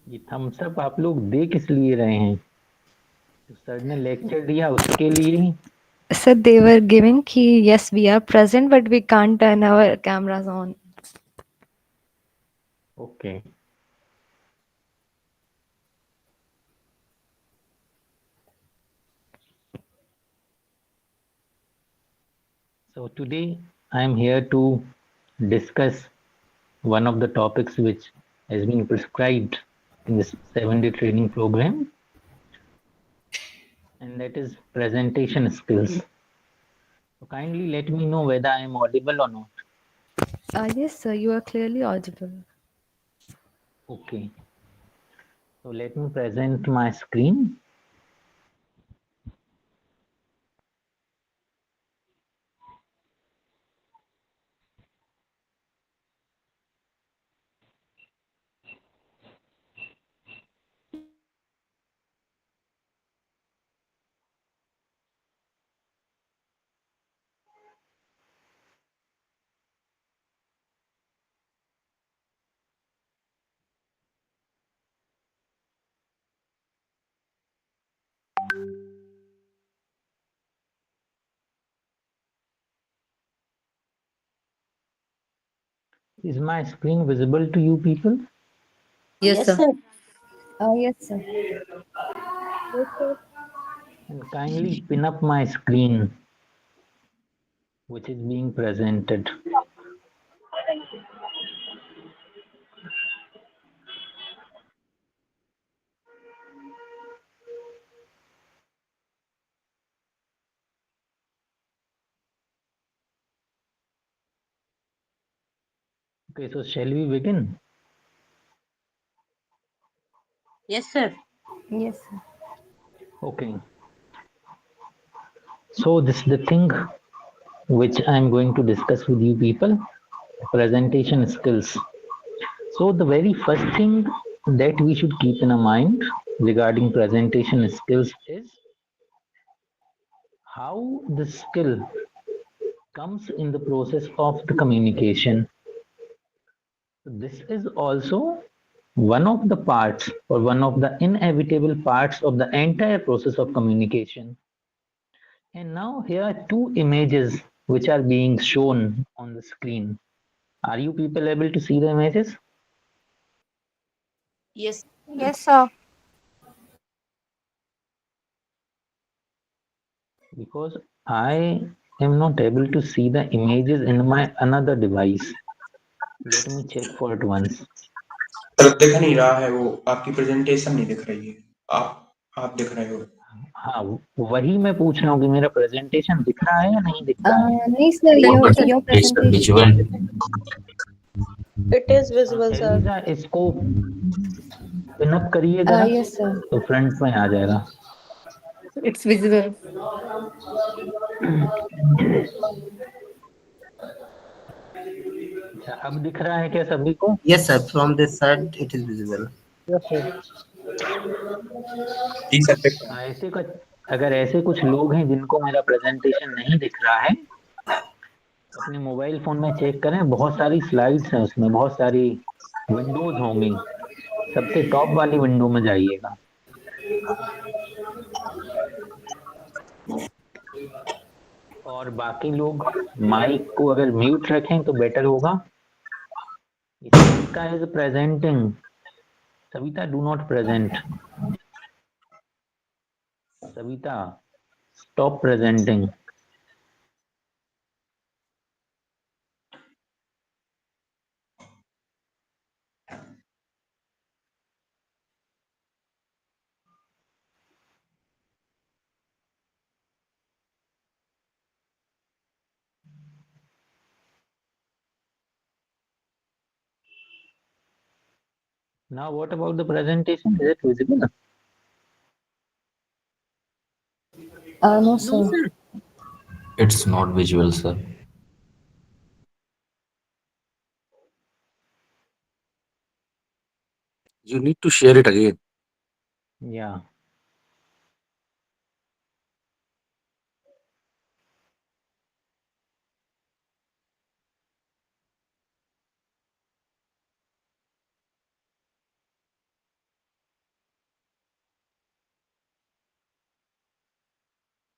ये Thums up आप लोग दे किस लिए रहे हैं? तो sir ने lecture दिया उसके लिए? So they were giving key, yes, we are present, but we can't turn our cameras on. Okay. So today I am here to discuss one of the topics which has been prescribed in this 7-day training program, and that is presentation skills. So kindly let me know whether I am audible or not. Yes, sir, you are clearly audible. Okay. So let me present my screen. Is my screen visible to you people? Yes, Yes, sir. sir. Yes, sir. Yes, sir. And kindly pin up my screen, which is being presented. Okay, so shall we begin? Yes, sir. Yes, sir. Okay, so this is the thing which I'm going to discuss with you people, presentation skills. So the very first thing that we should keep in our mind regarding presentation skills is how the skill comes in the process of the communication. This is also one of the parts or one of the inevitable parts of the entire process of communication. And now here are two images which are being shown on the screen. Are you people able to see the images? Yes. Yes, sir. Because I am not able to see the images in my another device. Let me check for it once. Sir दिख नहीं रहा है वो आपकी presentation नहीं दिख रही है आप दिख रहे हो हाँ, वही मैं पूछ रहा हूँ कि मेरा प्रेजेंटेशन दिख रहा है या नहीं दिख रहा है? No, sir. Your presentation. It is visible, sir. Eliza इसको पिनअप करिए जरा, Yes, sir. तो फ्रंट में आ जाएगा. It's visible. अच्छा, अब दिख रहा है क्या सभी को? Yes, sir. From this side, it is visible. Yes, sir. जी सर दिख रहा है हाँ, अगर ऐसे कुछ लोग हैं जिनको मेरा प्रेजेंटेशन नहीं दिख रहा है, अपने मोबाइल फोन में चेक करें. बहुत सारी स्लाइड्स हैं उसमें, बहुत सारी विंडोज होंगी. सबसे टॉप वाली विंडो में जाइएगा. और बाकी लोग माइक को अगर म्यूट रखें तो बेटर होगा. Savita is presenting. Savita, do not present. Savita, stop presenting. Now what about the presentation? Is it visible? No, No, sir. sir. It's not visual, sir. You need to share it again. Yeah.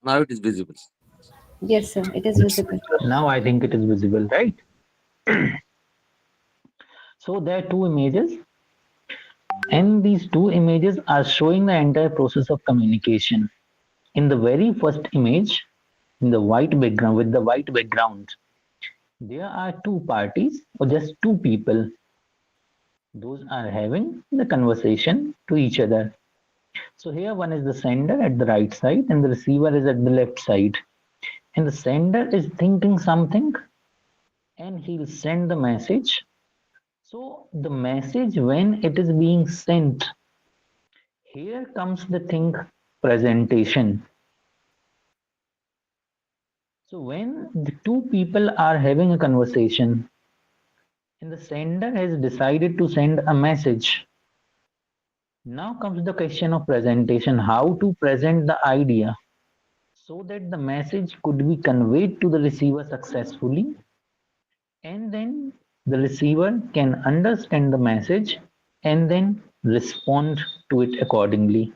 Now it is visible. Yes, sir. It is visible. Now I think it is visible, right? So there are two images, and these two images are showing the entire process of communication. In the very first image, in the white background, with the white background, there are two parties or just two people. Those are having the conversation to each other. So here one is the sender at the right side and the receiver is at the left side. And the sender is thinking something and he'll send the message. So the message, when it is being sent, here comes the thing, presentation. So when the two people are having a conversation and the sender has decided to send a message, now comes the question of presentation, how to present the idea so that the message could be conveyed to the receiver successfully, and then the receiver can understand the message and then respond to it accordingly.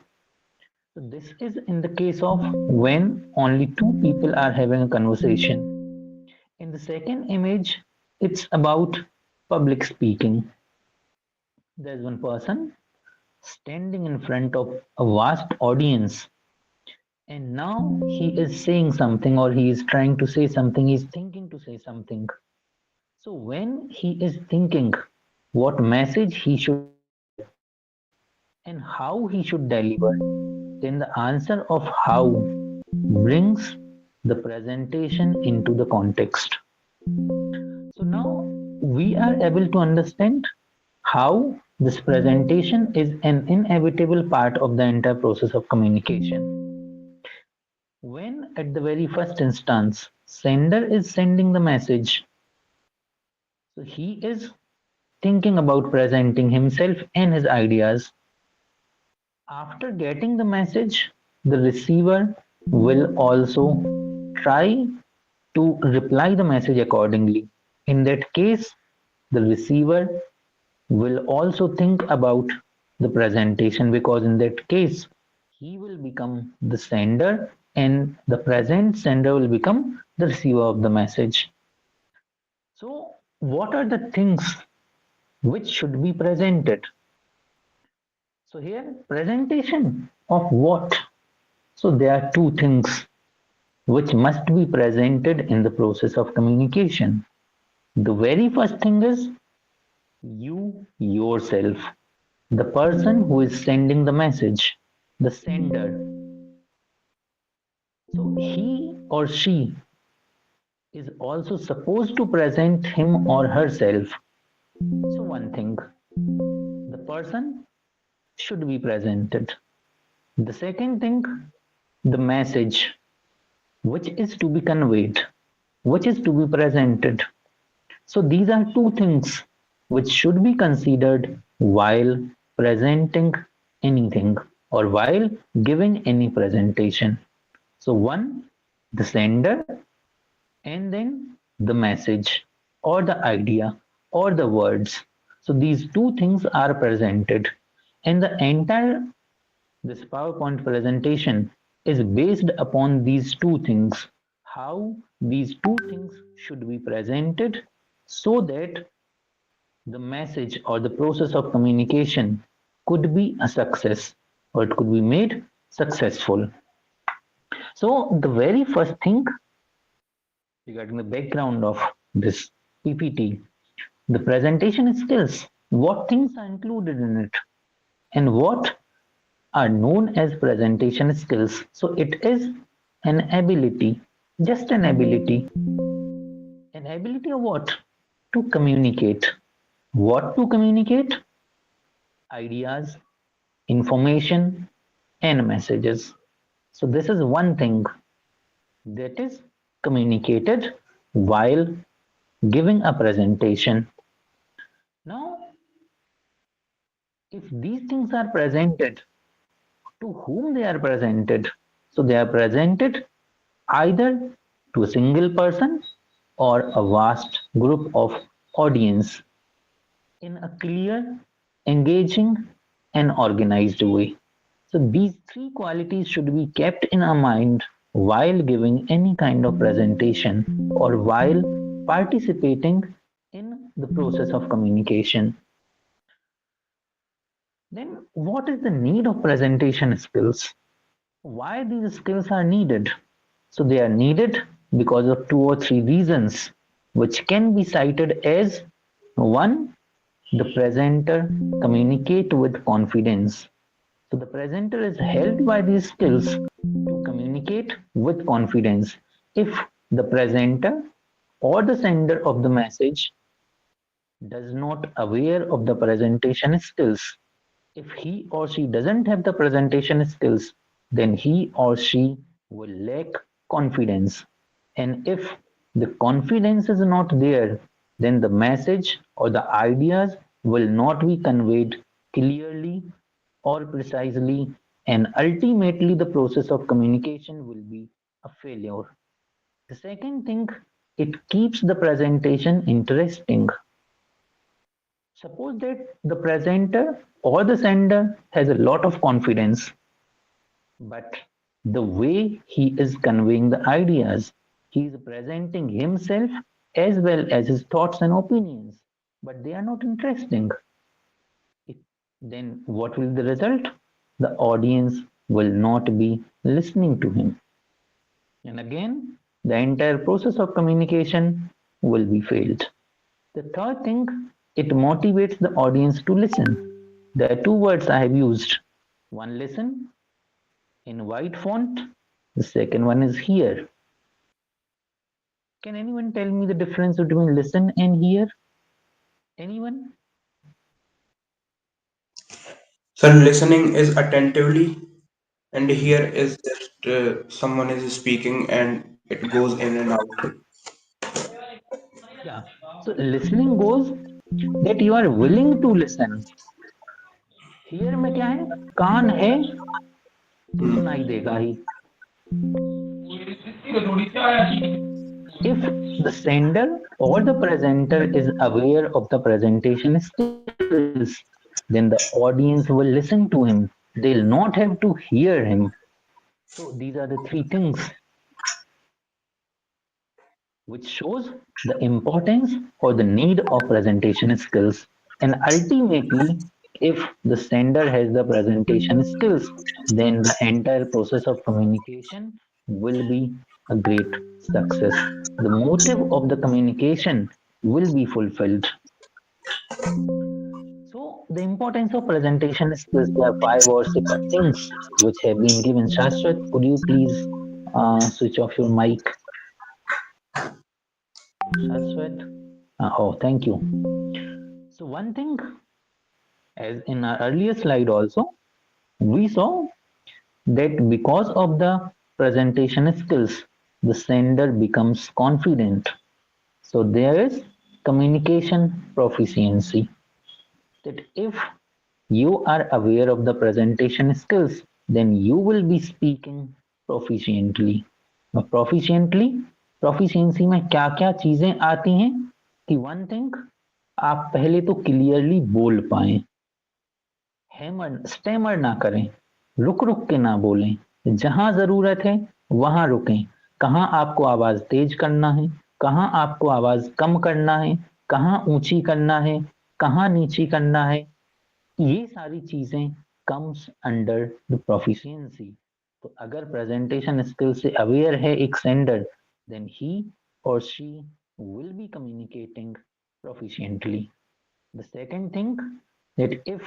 So this is in the case of when only two people are having a conversation. In the second image, it's about public speaking. There's one person standing in front of a vast audience, and now he is saying something, or he is trying to say something, he's thinking to say something. So when he is thinking what message he should deliver and how he should deliver, then the answer of how brings the presentation into the context. So now we are able to understand how this presentation is an inevitable part of the entire process of communication. When at the very first instance, sender is sending the message, so he is thinking about presenting himself and his ideas. After getting the message, the receiver will also try to reply the message accordingly. In that case, the receiver will also think about the presentation, because in that case, he will become the sender and the present sender will become the receiver of the message. So, what are the things which should be presented? So, here, presentation of what? So, there are two things which must be presented in the process of communication. The very first thing is you yourself, the person who is sending the message, the sender. So he or she is also supposed to present him or herself. So, one thing, the person should be presented. The second thing, the message which is to be conveyed, which is to be presented. So, these are two things which should be considered while presenting anything or while giving any presentation. So, one, the sender, and then the message or the idea or the words. So, these two things are presented, and the entire this PowerPoint presentation is based upon these two things, how these two things should be presented so that the message or the process of communication could be a success or it could be made successful. So, the very first thing regarding the background of this PPT, the presentation skills, what things are included in it, and what are known as presentation skills. So it is an ability, just an ability of what? To communicate. What to communicate? Ideas, information, and messages. So this is one thing that is communicated while giving a presentation. Now, if these things are presented, to whom they are presented? So they are presented either to a single person or a vast group of audience in a clear, engaging, and organized way. So these three qualities should be kept in our mind while giving any kind of presentation or while participating in the process of communication. Then, what is the need of presentation skills? Why these skills are needed? So they are needed because of two or three reasons, which can be cited as one, the presenter communicate with confidence. So the presenter is helped by these skills to communicate with confidence. If the presenter or the sender of the message does not aware of the presentation skills, if he or she doesn't have the presentation skills, then he or she will lack confidence. And if the confidence is not there, then the message or the ideas will not be conveyed clearly or precisely, and ultimately the process of communication will be a failure. The second thing, it keeps the presentation interesting. Suppose that the presenter or the sender has a lot of confidence, but the way he is conveying the ideas, he is presenting himself as well as his thoughts and opinions, but they are not interesting. It, then what will be the result? The audience will not be listening to him. And again, the entire process of communication will be failed. The third thing, it motivates the audience to listen. There are two words I have used. One, listen in white font. The second one is hear. Can anyone tell me the difference between listen and hear? Anyone? Sir, listening is attentively, and here is just someone is speaking and it goes in and out. Yeah. So listening goes that you are willing to listen. Hear में क्या है? कान है तो Hmm. सुनाई देगा ही. If the sender or the presenter is aware of the presentation skills, then the audience will listen to him. They'll not have to hear him. So these are the three things which shows the importance or the need of presentation skills. And ultimately, if the sender has the presentation skills, then the entire process of communication will be a great success. The motive of the communication will be fulfilled. So, the importance of presentation skills, there are 5 or 6 things which have been given. Shashwat, could you please switch off your mic? Shashwat? Oh, thank you. So one thing, as in our earlier slide also, we saw that because of the presentation skills, the sender becomes confident. So there is communication proficiency. That if you are aware of the presentation skills, then you will be speaking proficiently. Proficiently, proficiency में क्या क्या चीजें आती हैं कि one thing, आप पहले तो क्लियरली बोल पाएं, हैमर स्टेमर ना करें, रुक रुक के ना बोलें, जहां जरूरत है वहां रुकें, कहाँ आपको आवाज तेज करना है, कहाँ आपको आवाज कम करना है, कहाँ ऊंची करना है, कहाँ नीची करना है, ये सारी चीजें कम्स अंडर द प्रोफिशिएंसी. तो अगर प्रेजेंटेशन स्किल से अवेयर है एक सेंडर, देन ही और she will be communicating proficiently. The second thing, that if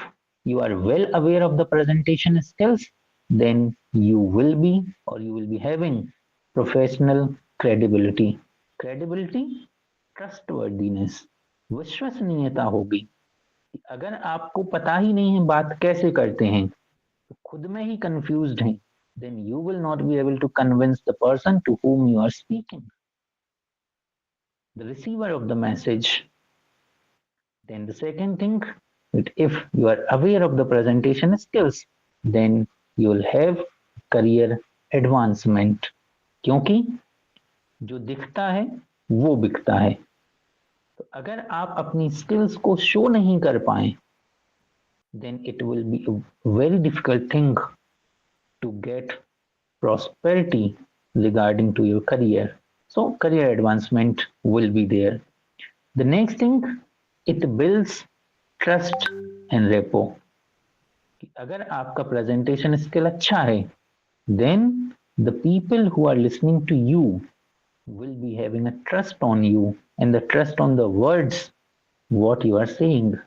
you are well aware of the presentation skills, then you will be or you will be having professional credibility. Credibility, trustworthiness, विश्वसनीयता होगी. अगर आपको पता ही नहीं है बात कैसे करते हैं, तो खुद में ही कंफ्यूज्ड हैं, then you will not be able to convince the person to whom you are speaking, the receiver of the message. Then the second thing, that if you are aware of the presentation skills, then you will have career advancement. क्योंकि जो दिखता है वो बिकता है. तो अगर आप अपनी स्किल्स को शो नहीं कर पाए, then it will be a very difficult thing to get prosperity regarding to your career. So career advancement will be there. The next thing, it builds trust and repo. कि अगर आपका presentation skill अच्छा है, then the people who are listening to you will be having a trust on you and the trust on the words what you are saying.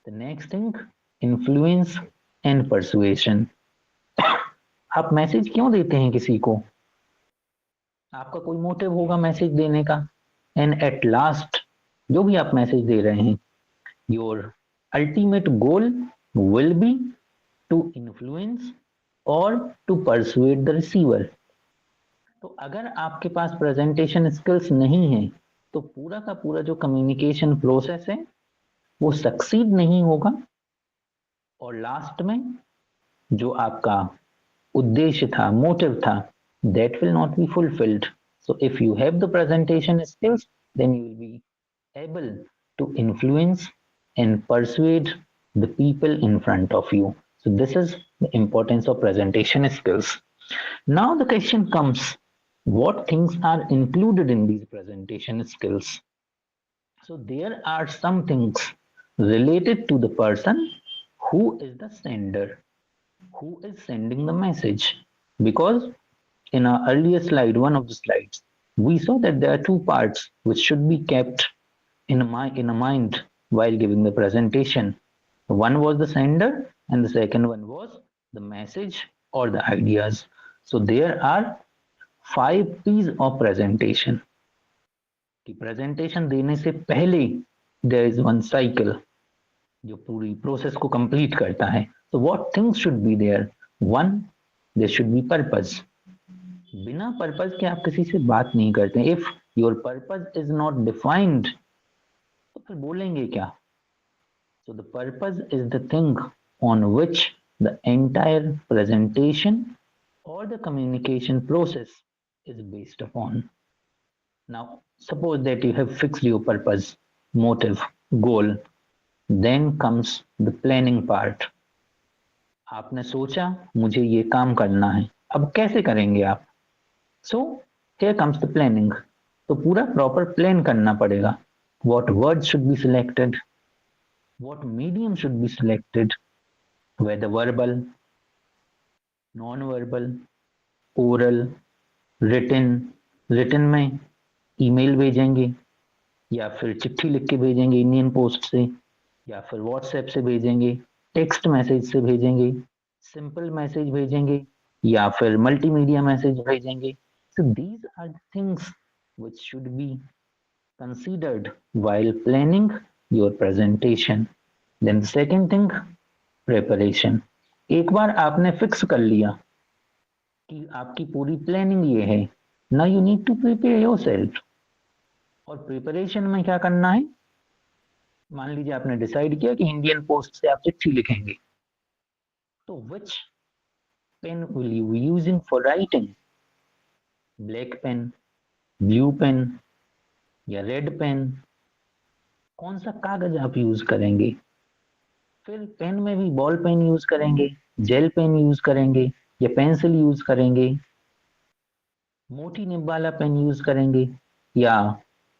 The next thing, influence and persuasion. आप message क्यों देते हैं किसी को? आपका कोई motive होगा message देने का, एंड एट लास्ट जो भी आप मैसेज दे रहे हैं, your ultimate goal will be to influence और टू परसुएट द रिसीवर. तो अगर आपके पास प्रेजेंटेशन स्किल्स नहीं है, तो पूरा का पूरा जो कम्युनिकेशन प्रोसेस है वो सक्सीड नहीं होगा, और लास्ट में जो आपका उद्देश्य था, मोटिव था, that will not be fulfilled. So if you have the presentation skills, then you will be able to influence and persuade the people in front of you. So this is the importance of presentation skills. Now the question comes, what things are included in these presentation skills? So there are some things related to the person who is the sender? Who is sending the message? Because in our earlier slide, one of the slides, we saw that there are two parts which should be kept in a mind while giving the presentation. One was the sender, and the second one was the message or the ideas. So there are 5 P's of presentation. कि presentation देने से पहले there is one cycle जो पूरी process को complete करता है. So what things should be there? One, there should be purpose. बिना पर्पज के आप किसी से बात नहीं करते. If your purpose is not defined तो फिर बोलेंगे क्या? So the purpose is the thing on which the entire presentation or the communication process is based upon. Now, suppose that you have fixed your purpose, motive, goal. Then comes the planning part. आपने सोचा मुझे ये काम करना है. अब कैसे करेंगे आप? So here comes the planning. तो पूरा proper plan करना पड़ेगा. What words should be selected? What medium should be selected? Whether verbal, non-verbal, oral, written. Written में email भेजेंगे या फिर चिट्ठी लिख के भेजेंगे इंडियन पोस्ट से या फिर व्हाट्सएप से भेजेंगे, टेक्स्ट मैसेज से भेजेंगे, सिंपल मैसेज भेजेंगे या फिर मल्टीमीडिया मैसेज भेजेंगे. So these are the things which should be considered while planning your presentation. Then the second thing, preparation. एक बार आपने फिक्स कर लिया कि आपकी पूरी प्लानिंग ये है, now you need to prepare yourself. और प्रिपरेशन में क्या करना है? मान लीजिए आपने डिसाइड किया कि इंडियन पोस्ट से आप चिट्ठी लिखेंगे, तो which pen will you be using for writing? Black pen, blue pen या रेड पेन? कौन सा कागज आप यूज करेंगे? फिर पेन में भी बॉल पेन यूज करेंगे, जेल पेन यूज करेंगे या पेंसिल यूज करेंगे, मोटी निब वाला पेन यूज करेंगे या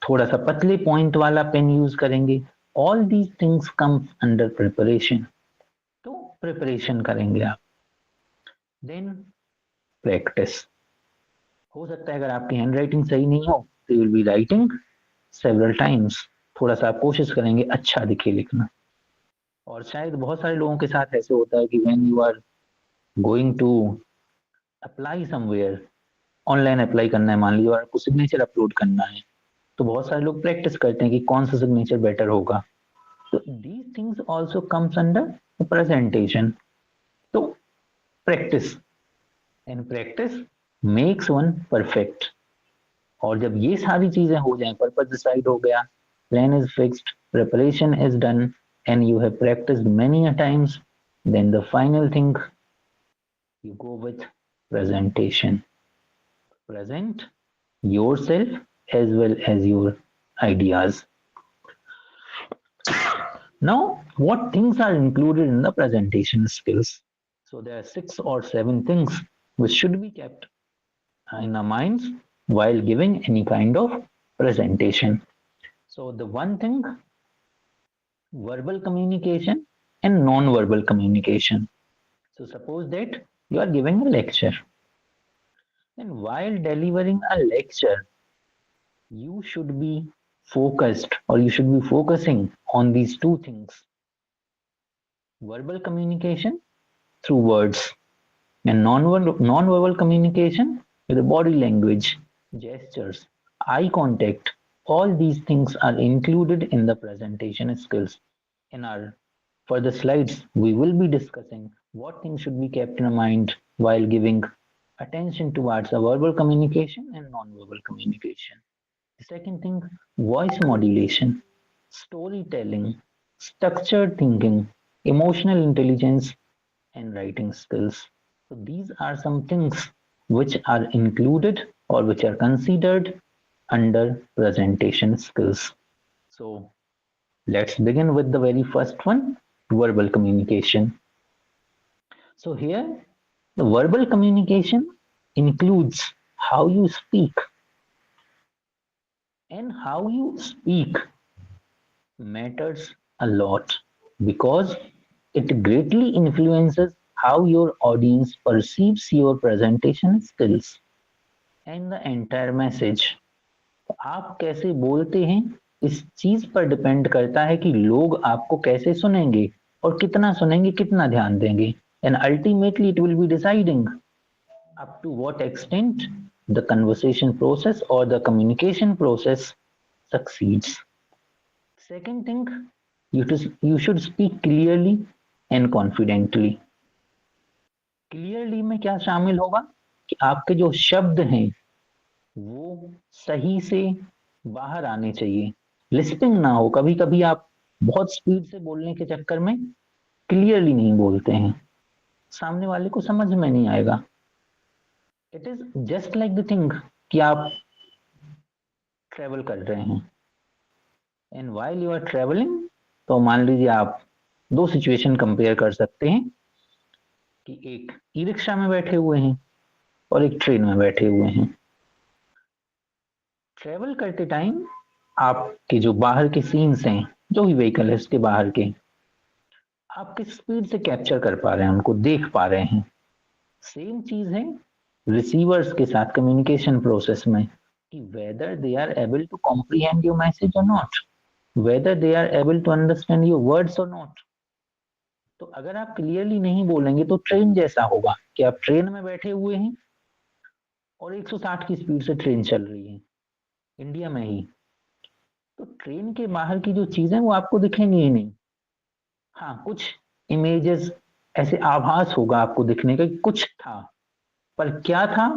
थोड़ा सा पतले पॉइंट वाला पेन यूज करेंगे. All these things come under preparation. तो प्रिपरेशन करेंगे आप. Then practice. हो सकता है अगर आपकी हैंड राइटिंग सही नहीं हो तो you will be writing several times. थोड़ा सा आप कोशिश करेंगे अच्छा दिखे लिखना. और शायद बहुत सारे लोगों के साथ ऐसे होता है कि when you are going to apply somewhere, online apply करना है मान लीजिए और आपको सिग्नेचर अपलोड करना है, तो बहुत सारे लोग प्रैक्टिस करते हैं कि कौन सा सिग्नेचर बेटर होगा. तो these things also comes under presentation. तो practice and practice makes one perfect. और जब ये सारी चीजें हो जाएं, पर्पस डिसाइड हो गया, plan is fixed, preparation is done and you have practiced many a times, then the final thing, you go with presentation. Present yourself as well as your ideas. Now, what things are included in the presentation skills? So there are 6 or 7 things which should be kept in our minds while giving any kind of presentation. So the one thing, verbal communication and non-verbal communication. So suppose that you are giving a lecture, and while delivering a lecture, you should be focused or you should be focusing on these two things: verbal communication through words and non-verbal communication with the body language, gestures, eye contact. All these things are included in the presentation skills. In our further slides, we will be discussing what things should be kept in mind while giving attention towards a verbal communication and non-verbal communication. The second thing, voice modulation, storytelling, structured thinking, emotional intelligence, and writing skills. So these are some things which are included or which are considered under presentation skills. So let's begin with the very first one, verbal communication. So here, the verbal communication includes how you speak, and how you speak matters a lot because It greatly influences how your audience perceives your presentation skills and the entire message. आप कैसे बोलते हैं इस चीज पर depend करता है कि लोग आपको कैसे सुनेंगे और कितना सुनेंगे, कितना ध्यान देंगे, and ultimately it will be deciding up to what extent the conversation process or the communication process succeeds. Second thing, you should speak clearly and confidently. Clearly में क्या शामिल होगा कि आपके जो शब्द हैं वो सही से बाहर आने चाहिए, लिस्पिंग ना हो। कभी कभी आप बहुत स्पीड से बोलने के चक्कर में क्लियरली नहीं बोलते हैं, सामने वाले को समझ में नहीं आएगा। It is just like the thing कि आप ट्रेवल कर रहे हैं and while you are travelling, तो मान लीजिए आप दो सिचुएशन कंपेयर कर सकते हैं कि एक ई रिक्शा में बैठे हुए हैं और एक ट्रेन में बैठे हुए हैं। ट्रेवल करते टाइम आपके जो बाहर के सीन्स हैं, जो भी व्हीकल है उसके बाहर के, आप किस स्पीड से कैप्चर कर पा रहे हैं, उनको देख पा रहे हैं। सेम चीज है रिसीवर्स के साथ कम्युनिकेशन प्रोसेस में कि whether they are able to comprehend your message or not, whether they are able to understand your words or not. तो अगर आप क्लियरली नहीं बोलेंगे तो ट्रेन जैसा होगा कि आप ट्रेन में बैठे हुए हैं और 160 की स्पीड से ट्रेन चल रही है इंडिया में ही, तो ट्रेन के बाहर की जो चीजें वो आपको दिखेंगी ही नहीं। हाँ, कुछ इमेजेस ऐसे आभास होगा आपको दिखने का कि कुछ था, पर क्या था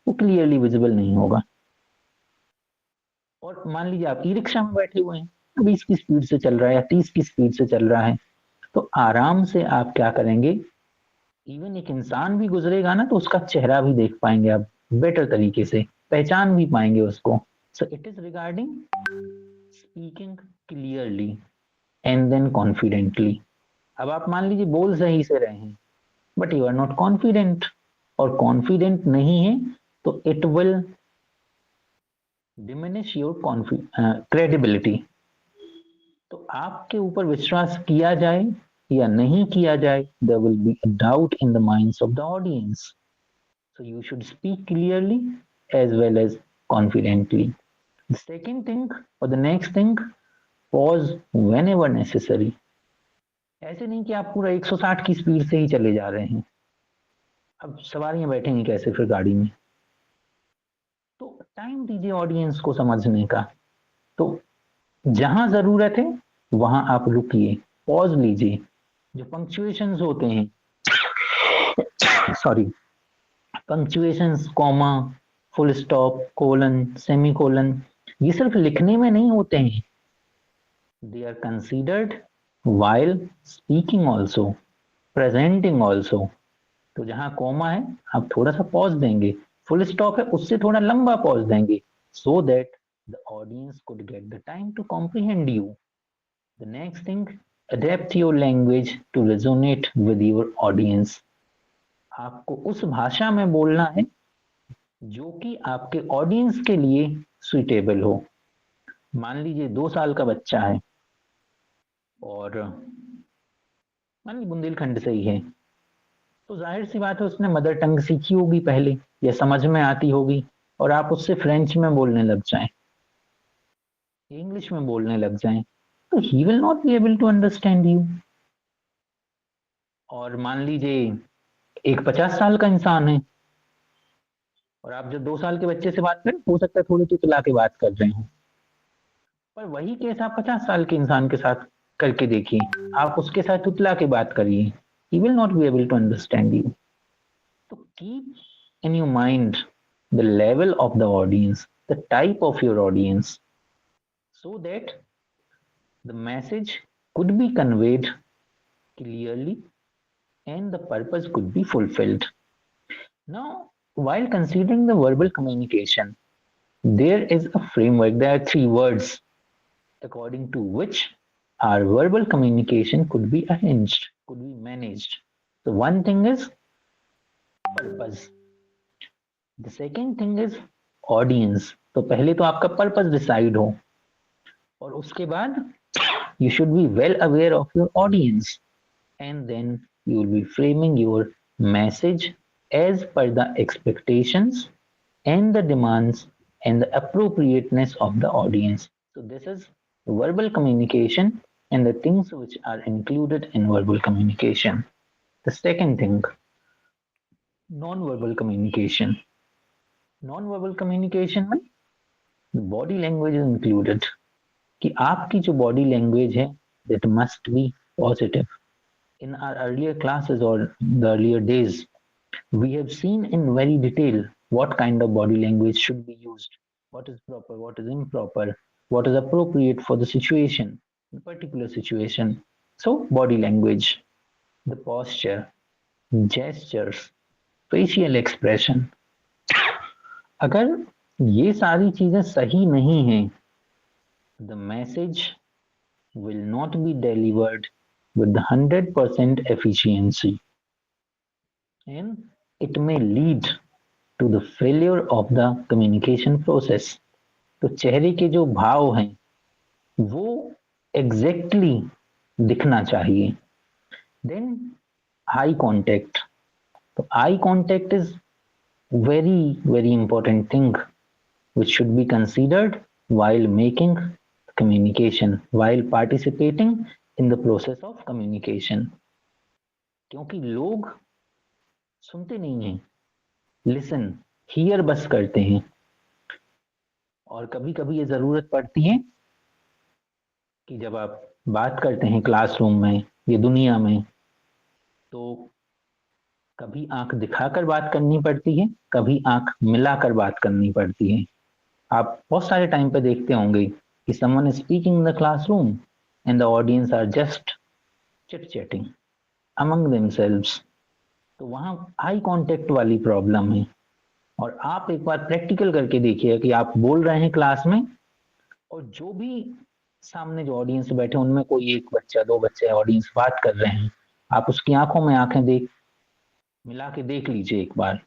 वो क्लियरली विजिबल नहीं होगा। और मान लीजिए आप ई रिक्शा में बैठे हुए हैं, 20 की स्पीड से चल रहा है या 30 की स्पीड से चल रहा है, तो आराम से आप क्या करेंगे, इवन एक इंसान भी गुजरेगा ना तो उसका चेहरा भी देख पाएंगे आप बेटर तरीके से, पहचान भी पाएंगे उसको। So it is regarding speaking clearly and then confidently. अब आप मान लीजिए बोल सही से रहे हैं but you are not confident, और कॉन्फिडेंट नहीं है तो it will diminish your credibility. तो आपके ऊपर विश्वास किया जाए या नहीं किया जाए, there will be a doubt in the minds of the audience. So you should speak clearly as well as confidently. The second thing और the next thing, pause whenever necessary. ऐसे नहीं कि आप पूरा 160 की स्पीड से ही चले जा रहे हैं, अब सवारियां बैठेंगी कैसे फिर गाड़ी में। तो टाइम दीजिए ऑडियंस को समझने का। तो जहां जरूरत है वहां आप रुकिए, पॉज लीजिए। जो पंक्चुएशंस होते हैं, sorry, punctuations, comma, full stop, colon, semicolon, ये सिर्फ लिखने में नहीं होते हैं, they are considered while speaking also, presenting also। तो जहां कॉमा है आप थोड़ा सा पॉज देंगे, फुल स्टॉप है उससे थोड़ा लंबा पॉज देंगे, so that the audience could get the time to comprehend you। The next thing, adapt your language to resonate with your audience। आपको उस भाषा में बोलना है जो कि आपके ऑडियंस के लिए सुइटेबल हो। मान लीजिए 2 साल का बच्चा है और मान लीजिए बुंदेलखंड से ही है, तो जाहिर सी बात है उसने मदर टंग सीखी होगी पहले या समझ में आती होगी, और आप उससे फ्रेंच में बोलने लग जाएं, इंग्लिश में बोलने लग जाएं, तो he will not be able to understand you. और मान लीजिए एक 50 साल का इंसान है और आप जब 2 साल के बच्चे से बात करें, हो सकता है थोड़ी तुतला के बात कर रहे हो, पर वही केस आप 50 साल के इंसान के साथ करके देखिए, आप उसके साथ तुतला के बात करिए, he will not be able to understand you। तो keep in your mind the level of the audience, the type of your audience, so that the message could be conveyed clearly and the purpose could be fulfilled। Now, while considering the verbal communication, there is a framework, there are 3 words according to which our verbal communication could be arranged, could be managed। So one thing is purpose, the second thing is audience। तो पहले तो आपका purpose decide हो, और उसके बाद you should be well aware of your audience and then you will be framing your message as per the expectations and the demands and the appropriateness of the audience. So, this is verbal communication and the things which are included in verbal communication. The second thing, non-verbal communication. Non-verbal communication में body language is included कि आपकी जो body language है that must be positive. In our earlier classes or the earlier days, we have seen in very detail what kind of body language should be used, what is proper, what is improper, what is appropriate for the situation, the particular situation. So, body language, the posture, gestures, facial expression. अगर ये सारी चीजें सही नहीं हैं, the message will not be delivered with the 100% efficiency, and it may lead to the failure of the communication process. तो चेहरे के जो भाव हैं वो एग्जैक्टली दिखना चाहिए. Then eye contact. तो eye contact is very important thing which should be considered while making communication, while participating in the process of communication. क्योंकि लोग सुनते नहीं हैं, लिसन हियर बस करते हैं, और कभी कभी ये जरूरत पड़ती है कि जब आप बात करते हैं क्लासरूम में या दुनिया में, तो कभी आंख दिखाकर बात करनी पड़ती है, कभी आंख मिलाकर बात करनी पड़ती है. आप बहुत सारे टाइम पे देखते होंगे कि someone is speaking in the classroom and the audience are just chit chatting among themselves. तो वहां आई कांटेक्ट वाली प्रॉब्लम है. और आप एक बार प्रैक्टिकल करके देखिए कि आप बोल रहे हैं क्लास में, और जो भी सामने जो ऑडियंस बैठे उनमें कोई एक बच्चा, दो बच्चे ऑडियंस बात कर रहे हैं, आप उसकी आंखों में आंखें मिला के देख लीजिए एक बार.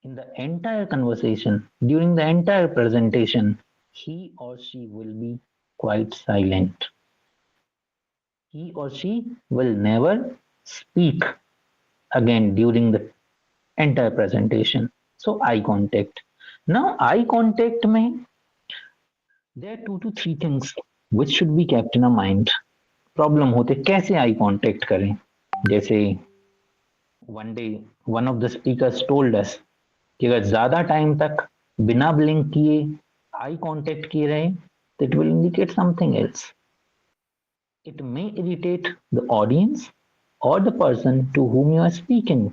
In the entire conversation, during the entire presentation, he or she will be quite silent. He or she will never speak again during the entire presentation. So, eye contact. Now, eye contact में there are 2 to 3 things which should be kept in our mind. Problem होते कैसे eye contact करें. जैसे one day one of the speakers told us कि अगर ज्यादा time तक बिना ब्लिंक किए आई कांटेक्ट किए रहे तो it will indicate something else. It may irritate the audience और the person to whom you are speaking.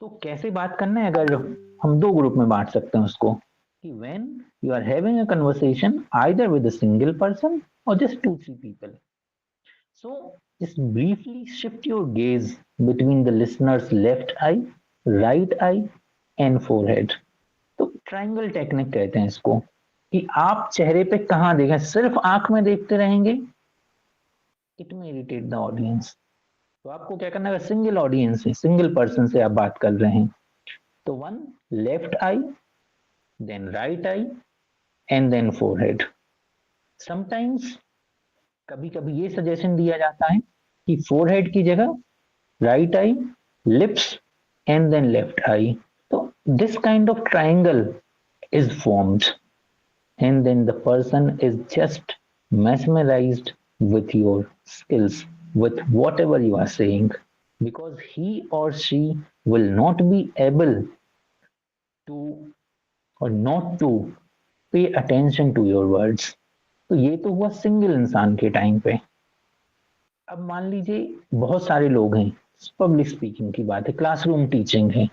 तो कैसे बात करना है, अगर हम 2 ग्रुप में बांट सकते हैं उसको कि when you are having a conversation either with a single person or just 2-3 people. So just briefly shift your gaze between the listener's left eye, right eye and forehead. तो ट्रायंगल टेक्निक कहते हैं इसको कि आप चेहरे पे कहाँ देखें. सिर्फ आंख में देखते रहेंगे, इट में इरिटेट द ऑडियंस. तो आपको क्या करना है, सिंगल ऑडियंस है, सिंगल पर्सन से आप बात कर रहे हैं, तो one left eye, then right eye and then forehead. Sometimes कभी कभी ये सजेशन दिया जाता है कि फोरहेड की जगह right eye, lips and then left eye. तो this kind of triangle is formed and then the person is just mesmerized with your skills, with whatever you are saying, because he or she will not be able to or not to pay attention to your words. तो ये तो हुआ single इंसान के time पे. अब मान लीजिए बहुत सारे लोग हैं, पब्लिक स्पीकिंग की बात है, क्लासरूम टीचिंग है,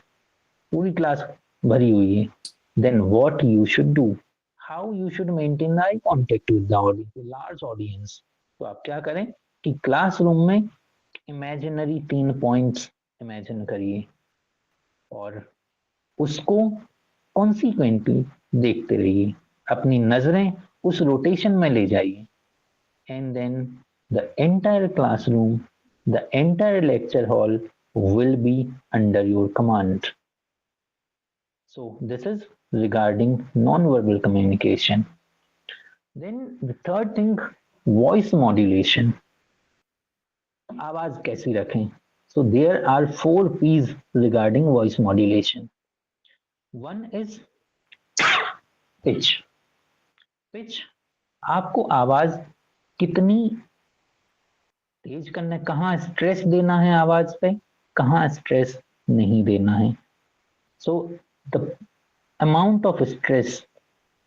पूरी क्लास भरी हुई है. Then what you should do, how you should maintain eye contact with the audience, large audience. तो आप क्या करें कि क्लासरूम में इमेजिनरी 3 पॉइंट्स इमेजिन करिए और उसको कॉन्सिक्वेंटली देखते रहिए, अपनी नजरें उस रोटेशन में ले जाइए, and then the entire classroom, the entire lecture hall will be under your command. So this is regarding non-verbal communication. Then the third thing, voice modulation. आवाज कैसी रखें? So there are 4 P's regarding voice modulation. One is pitch. Pitch, आपको आवाज कितनी तेज करना है, कहाँ stress देना है आवाज पे, कहाँ स्ट्रेस नहीं देना है. So the amount of stress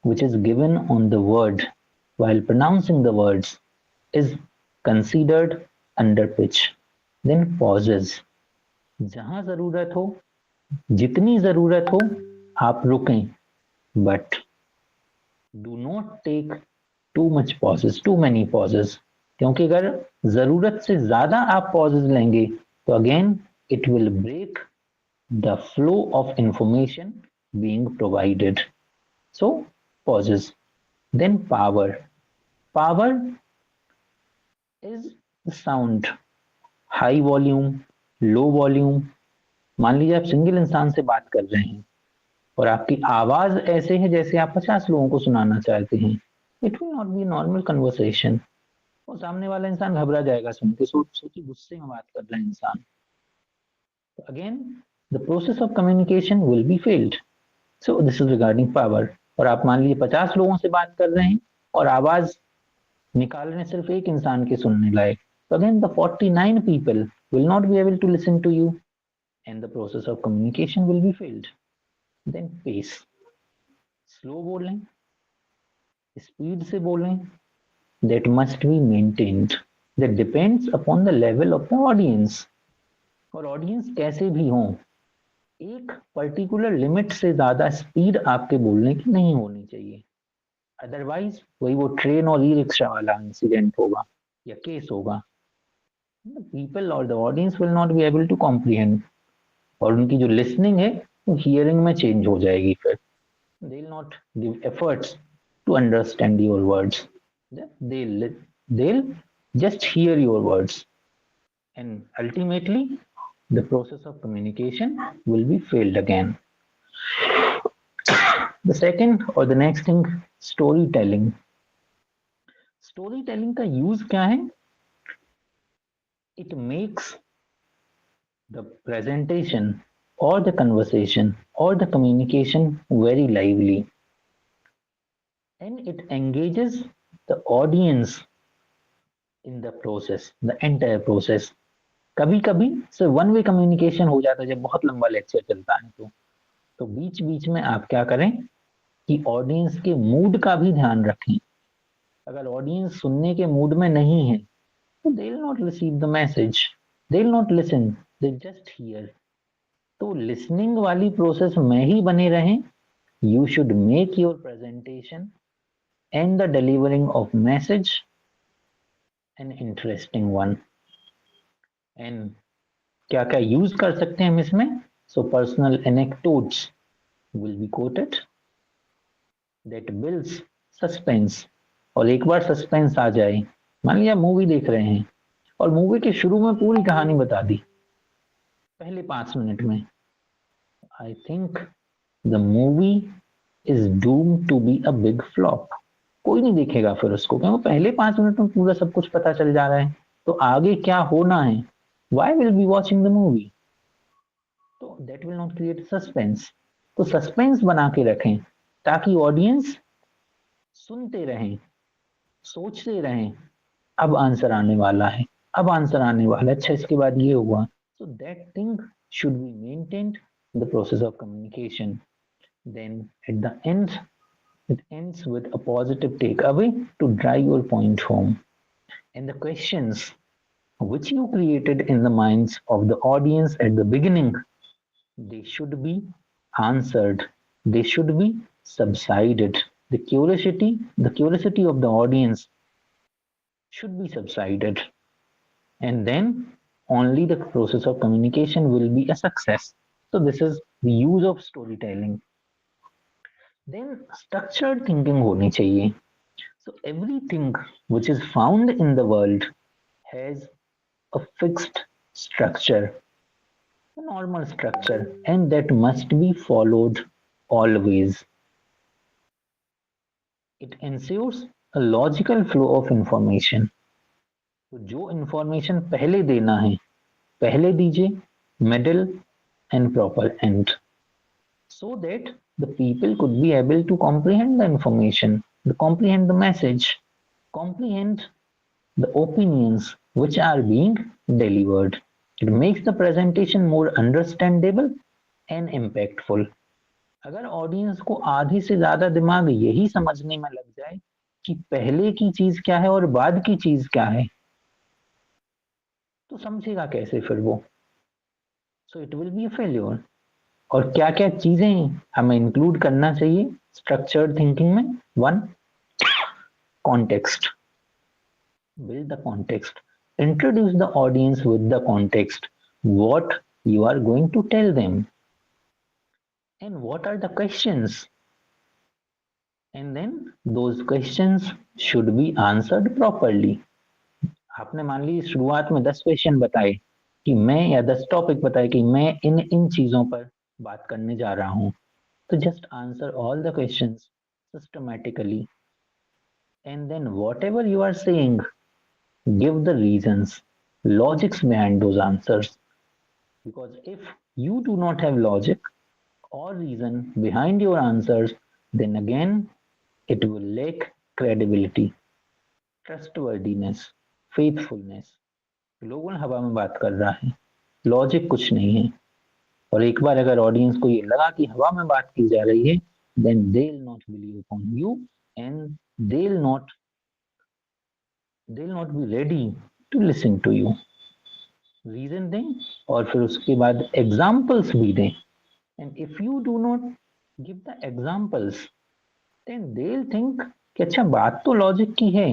which is given on the word while pronouncing the words is considered under pitch. Then pauses. जहां जरूरत हो, जितनी जरूरत हो, आप रुकें, but do not take too much pauses, too many pauses. क्योंकि अगर जरूरत से ज्यादा आप पॉजेज लेंगे तो again it will break the flow of information being provided. So pauses. Then power. Power is the sound. High volume, low volume. मान लीजिए आप सिंगल इंसान से बात कर रहे हैं और आपकी आवाज ऐसे है जैसे आप 50 लोगों को सुनाना चाहते हैं. It will not B normal conversation. और सामने वाला इंसान घबरा जाएगा सुन के. सोचिए गुस्से में बात कर रहे हैं इंसान. Again the process of communication will be failed. So this is regarding power. और आप मान लीजिए 50 लोगों से बात कर रहे हैं और आवाज निकाल रहे हैं सिर्फ एक इंसान के सुनने लायक. तो again the 49 people will not be able to listen to you and the process of communication will be failed. Then pace. Slow बोलें, स्पीड से बोलें, that must be maintained. That depends upon the level of the audience. और audience कैसे भी हो, एक particular limit से ज्यादा स्पीड आपके बोलने की नहीं होनी चाहिए. अदरवाइज वही वो ट्रेन और ई रिक्शा वाला इंसिडेंट होगा या केस होगा. पीपल और the audience will not be able to comprehend. और उनकी जो लिसनिंग है वो हियरिंग में चेंज हो जाएगी. फिर they will not give efforts to understand your words. They'll just hear your words and ultimately the process of communication will be failed again. The second or the next thing, storytelling. Storytelling का use क्या है? It makes the presentation or the conversation or the communication very lively and it engages the audience in the process, the entire process. कभी कभी सिर्फ one way communication हो जाता है जब बहुत लंबा लेक्चर चलता है. तो बीच बीच में आप क्या करें कि ऑडियंस के मूड का भी ध्यान रखें. अगर ऑडियंस सुनने के मूड में नहीं है तो दे will not receive the message, they will not listen, they just here. तो लिसनिंग वाली प्रोसेस में ही बने रहें. You should make your presentation and the delivering of message an interesting one. And क्या क्या यूज कर सकते हैं हम इसमें? So personal anecdotes will be coated that builds suspense. और एक बार सस्पेंस आ जाए, मान लिया मूवी देख रहे हैं और मूवी के शुरू में पूरी कहानी बता दी पहले 5 मिनट में, I think the movie is doomed to be a big flop. कोई नहीं देखेगा फिर उसको, क्योंकि पहले 5 मिनट में पूरा सब कुछ पता चल जा रहा है. तो आगे क्या होना है, why will be watching the movie? तो that will not create suspense. तो सस्पेंस बना के रखें ताकि ऑडियंस सुनते रहें, सोचते रहें, अब आंसर आने वाला है, अब आंसर आने वाला है, अच्छा इसके बाद ये हुआ. So that thing should be maintained in the process of communication. Then at the end, it ends with a positive takeaway to drive your point home. And the questions which you created in the minds of the audience at the beginning, they should be answered. They should be subsided. The curiosity of the audience should be subsided. And then only the process of communication will be a success. So this is the use of storytelling. Then structured thinking honi chahiye. So everything which is found in the world has a fixed structure, a normal structure, and that must be followed always. It ensures a logical flow of information. तो जो information पहले देना है पहले दीजिए, middle and proper end, so that the people could be able to comprehend the information, comprehend the message, comprehend the opinions which are being delivered. It makes the presentation more understandable and impactful. अगर audience को आधी से ज्यादा दिमाग यही समझने में लग जाए कि पहले की चीज क्या है और बाद की चीज क्या है, तो समझेगा कैसे फिर वो? So it will be a failure. और क्या क्या चीजें हमें इंक्लूड करना चाहिए स्ट्रक्चर्ड थिंकिंग में? One, context. build the context, introduce the audience with the context, what you are going to tell them and what are the questions, and then those questions should be answered properly. आपने मान लीजिए शुरुआत में 10 question बताए कि मैं, या 10 topic बताए कि मैं इन इन चीजों पर बात करने जा रहा हूं, तो just answer all the questions systematically, and then whatever you are saying, give the reasons, logics behind those answers. Because if you do not have logic or reason behind your answers, then again it will lack credibility, trustworthiness, faithfulness. लोगों हवा में बात कर रहा है, logic कुछ नहीं है। और एक बार अगर ऑडियंस को ये लगा कि हवा में बात की जा रही है, then they'll not believe upon you and they'll not be ready to listen to you. Reason दें और फिर उसके बाद एग्जाम्पल्स भी दें। And if you do not give the examples, then they will think कि अच्छा बात तो लॉजिक की है,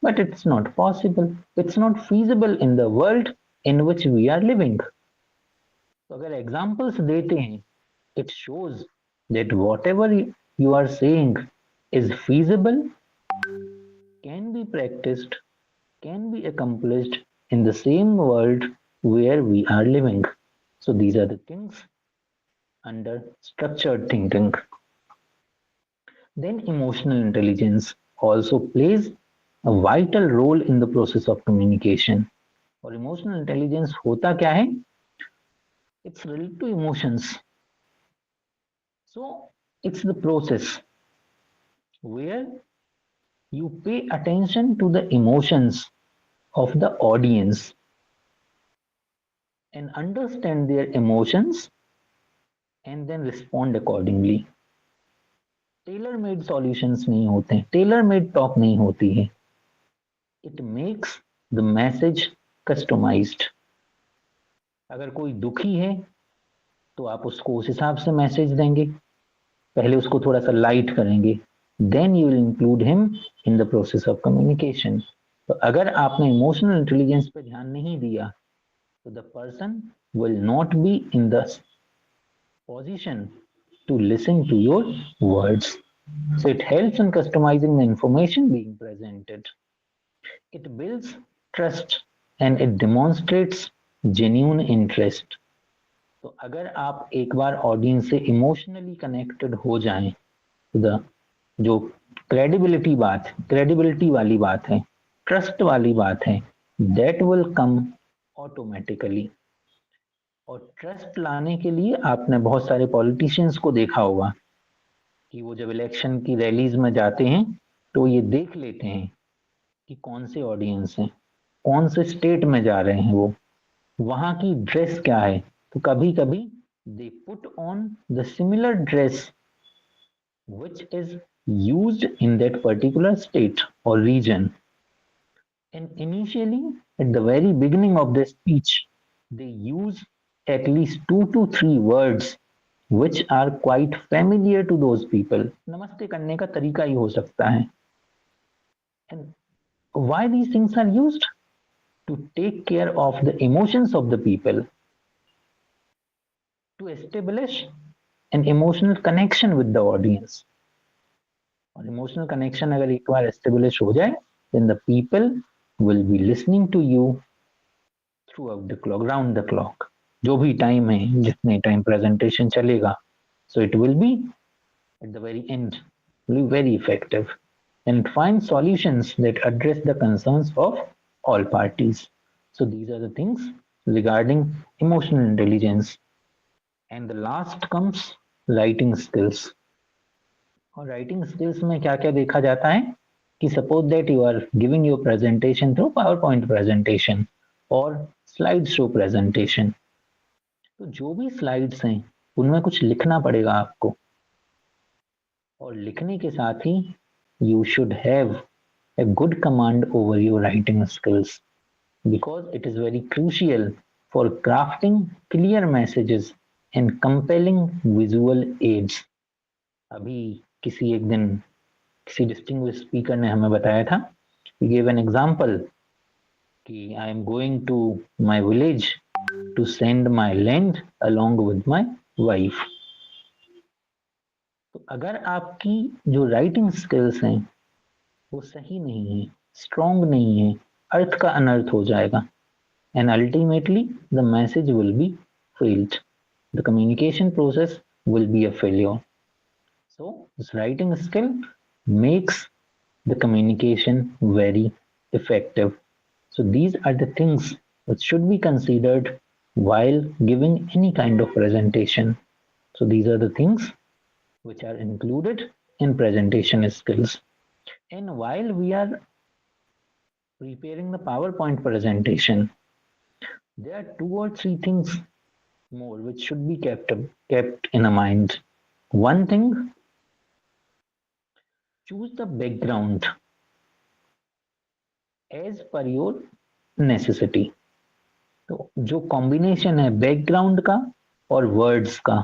but it's not possible, it's not feasible in the world in which we are living. तो अगर एग्जाम्पल्स देते हैं, it shows that whatever you are saying is feasible, can be practiced, can be accomplished in the same world where we are living. So these are the things under structured thinking. Then emotional intelligence also plays a vital role in the process of communication. और emotional intelligence होता क्या है? It's related to emotions. So it's the process where you pay attention to the emotions of the audience and understand their emotions and then respond accordingly. Tailor made solutions नहीं होते हैं, tailor made talk नहीं होती है। It makes the message customised. अगर कोई दुखी है तो आप उसको उस हिसाब से मैसेज देंगे, पहले उसको थोड़ा सा लाइट करेंगे, then you will include him in the process of communication. तो अगर आपने इमोशनल इंटेलिजेंस पे ध्यान नहीं दिया, तो the person will not be in the position to listen to your words. So it helps in customizing the information being presented. It builds trust and it demonstrates genuine interest. तो अगर आप एक बार audience से emotionally connected हो जाएं, तो जो credibility वाली बात है, ट्रस्ट वाली बात है, दैट विल कम ऑटोमेटिकली। और ट्रस्ट लाने के लिए आपने बहुत सारे पॉलिटिशियंस को देखा होगा कि वो जब इलेक्शन की रैलीज में जाते हैं तो ये देख लेते हैं कि कौन से ऑडियंस हैं, कौन से स्टेट में जा रहे हैं, वो वहां की ड्रेस क्या है। तो कभी कभी they put on the similar dress which is used in that particular state or region. And initially, at the very beginning of the speech, they use at least 2 to 3 words which are quite familiar to those people. नमस्ते करने का तरीका ही हो सकता है। And why these things are used? To take care of the emotions of the people, to establish an emotional connection with the audience. और emotional connection अगर एक बार एस्टेब्लिश हो जाए, then the people will be listening to you throughout the clock, round the clock. जो भी time है, जितने time presentation चलेगा, so it will be at the very end, will be very effective and find solutions that address the concerns of all parties. So these are the things regarding emotional intelligence. And the last comes writing skills. और writing skills में क्या क्या देखा जाता है कि suppose that you are giving your presentation through PowerPoint presentation और slide show presentation, तो जो भी स्लाइड्स हैं उनमें कुछ लिखना पड़ेगा आपको, और लिखने के साथ ही you should have a good command over your writing skills because it is very crucial for crafting clear messages and compelling visual aids. अभी किसी एक दिन किसी डिस्टिंग्विश्ड स्पीकर ने हमें बताया था, he gave an example कि I am going to my village to send my land along with my wife. तो अगर आपकी जो राइटिंग स्किल्स हैं वो सही नहीं है, स्ट्रॉन्ग नहीं है, अर्थ का अनर्थ हो जाएगा, and ultimately the message will be failed. The communication process will be a failure. So this writing skill makes the communication very effective. So these are the things which should be considered while giving any kind of presentation. So these are the things which are included in presentation skills. And while we are preparing the PowerPoint presentation, there are two or three things more which should be kept in a mind. One thing, choose the background as per your necessity. तो जो combination है background का और words का,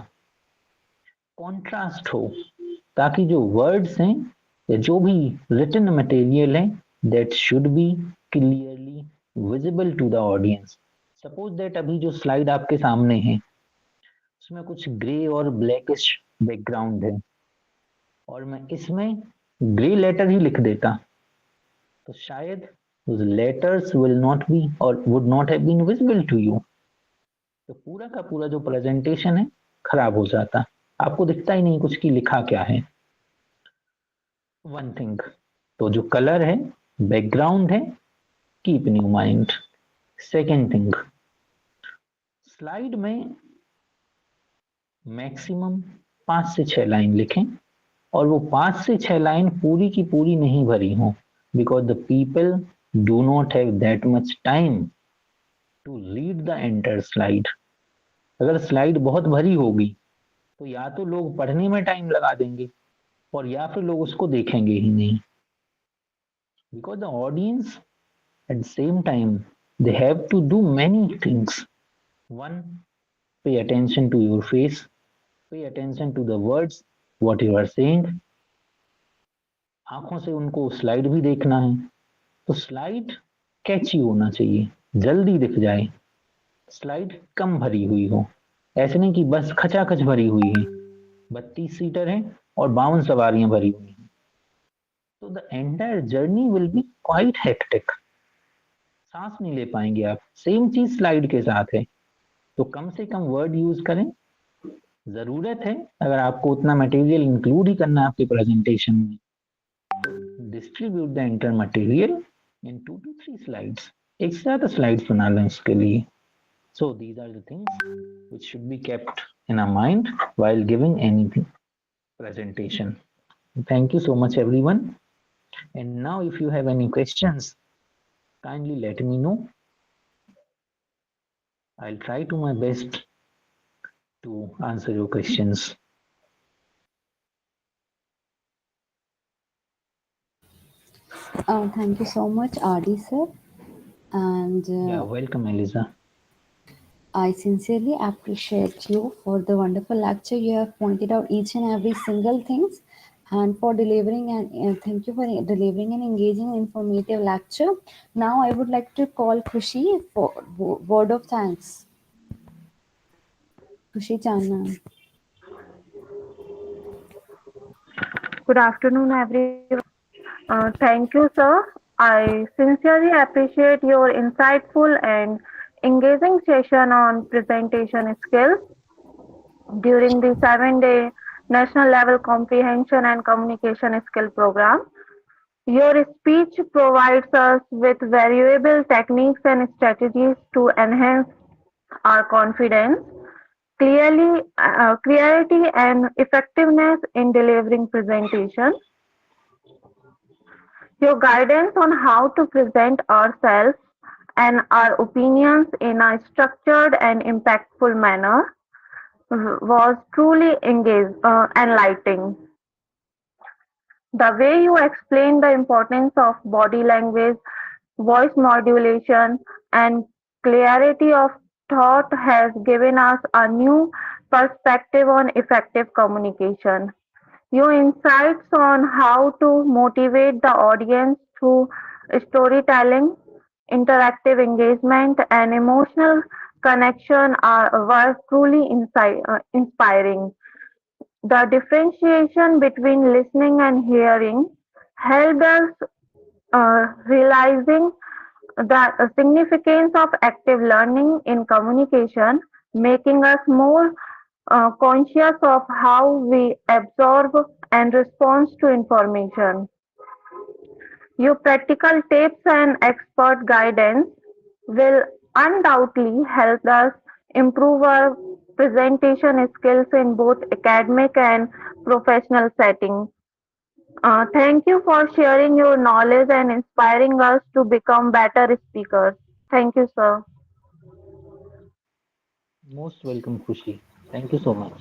contrast हो, ताकि जो words हैं या जो भी रिटन मटेरियल है that should be clearly visible to the audience. Suppose that अभी जो स्लाइड आपके सामने है उसमें कुछ ग्रे और ब्लैकिश बैकग्राउंड है और मैं इसमें ग्रे लेटर ही लिख देता, तो शायद those letters will not be or would not have been visible to you. तो पूरा का पूरा जो प्रेजेंटेशन है खराब हो जाता, आपको दिखता ही नहीं कुछ की लिखा क्या है. वन थिंग, तो जो कलर है, बैकग्राउंड है, keep in your mind. Second thing, slide में मैक्सिमम 5 से 6 लाइन लिखें और वो 5 से 6 लाइन पूरी की पूरी नहीं भरी हो, because the people do not have that much time to read the entire slide. अगर स्लाइड बहुत भरी होगी तो या तो लोग पढ़ने में टाइम लगा देंगे और या फिर लोग उसको देखेंगे ही नहीं, because the audience at the same time they have to do many things. One, pay attention to your face, pay attention to the words what you are saying. आंखों से उनको स्लाइड भी देखना है, तो स्लाइड कैची होना चाहिए, जल्दी दिख जाए, स्लाइड कम भरी हुई हो, ऐसे नहीं कि बस खचाखच भरी हुई है, 32 सीटर है और 52 सवारियां भरी हुई हैं, तो the entire journey will be quite hectic, सांस नहीं ले पाएंगे आप. सेम चीज स्लाइड के साथ है, तो कम से कम वर्ड यूज करें. जरूरत है अगर आपको उतना मटेरियल इंक्लूड ही करना है आपके प्रेजेंटेशन में, distribute the entire material in 2 to 3 slides. एक से ज़्यादा स्लाइड्स बना लें उसके लिए. So these are the things which should be kept in our mind while giving anything presentation. Thank you so much everyone. And now if you have any questions, kindly let me know. I'll try to my best to answer your questions. Thank you so much, RD sir. And Yeah, welcome Eliza. I sincerely appreciate you for the wonderful lecture. You have pointed out each and every single things, and for delivering and thank you for delivering an engaging, informative lecture. Now I would like to call Khushi for word of thanks. Khushi Chana. Good afternoon, everyone. Thank you, sir. I sincerely appreciate your insightful and engaging session on presentation skills during the 7-day National Level Comprehension and Communication Skill Program. Your speech provides us with valuable techniques and strategies to enhance our confidence, clarity and effectiveness in delivering presentation. Your guidance on how to present ourselves and our opinions in a structured and impactful manner was truly enlightening. The way you explained the importance of body language, voice modulation, and clarity of thought has given us a new perspective on effective communication. Your insights on how to motivate the audience through storytelling, interactive engagement, and emotional connection were truly inspiring. The differentiation between listening and hearing helped us realizing the significance of active learning in communication, making us more conscious of how we absorb and respond to information. Your practical tips and expert guidance will undoubtedly help us improve our presentation skills in both academic and professional settings. Thank you for sharing your knowledge and inspiring us to become better speakers. Thank you, sir. Most welcome, Khushi. Thank you so much.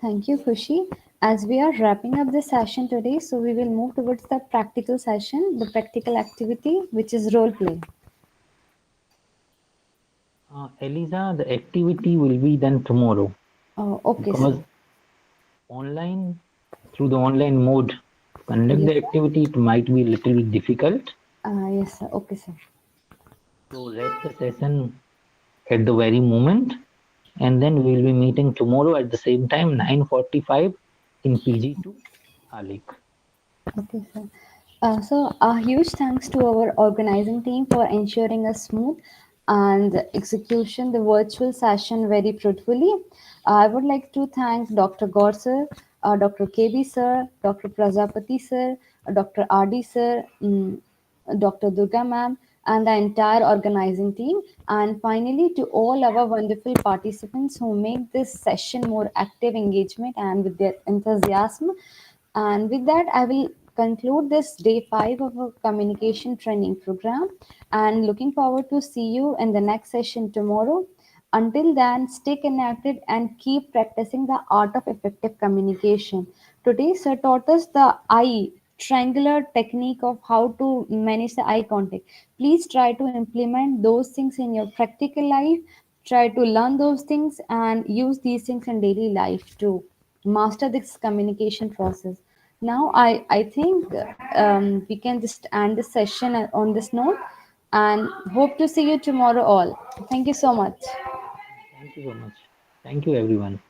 Thank you, Kushi. As we are wrapping up the session today, so we will move towards the practical session, the practical activity, which is role play. Eliza, the activity will be done tomorrow Oh, okay, because sir. online, through the online mode, to conduct Yes, the activity, it might be a little bit difficult. yes, sir. Okay, sir. So wrap the session at the very moment, and then we will be meeting tomorrow at the same time, 9:45 in PG2 Alik. Okay, sir. So, a huge thanks to our organizing team for ensuring a smooth and execution the virtual session very fruitfully. I would like to thank Dr. Gaur sir, Dr. KB sir, Dr. Prajapati sir, Dr. RD sir, Dr. Durga ma'am, and the entire organizing team. And finally, to all our wonderful participants who make this session more active engagement and with their enthusiasm. And with that, I will conclude this day 5 of our communication training program and looking forward to see you in the next session tomorrow. Until then, stay connected and keep practicing the art of effective communication. Today, Sir taught us the eye triangular technique of how to manage the eye contact. Please try to implement those things in your practical life. Try to learn those things and use these things in daily life to master this communication process. Now, I think we can just end the session on this note and hope to see you tomorrow all. Thank you so much. Thank you so much. Thank you, everyone.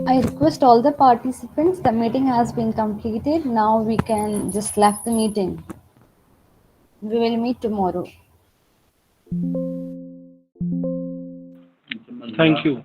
I request all the participants, the meeting has been completed. Now we can just left the meeting. We will meet tomorrow. Thank you.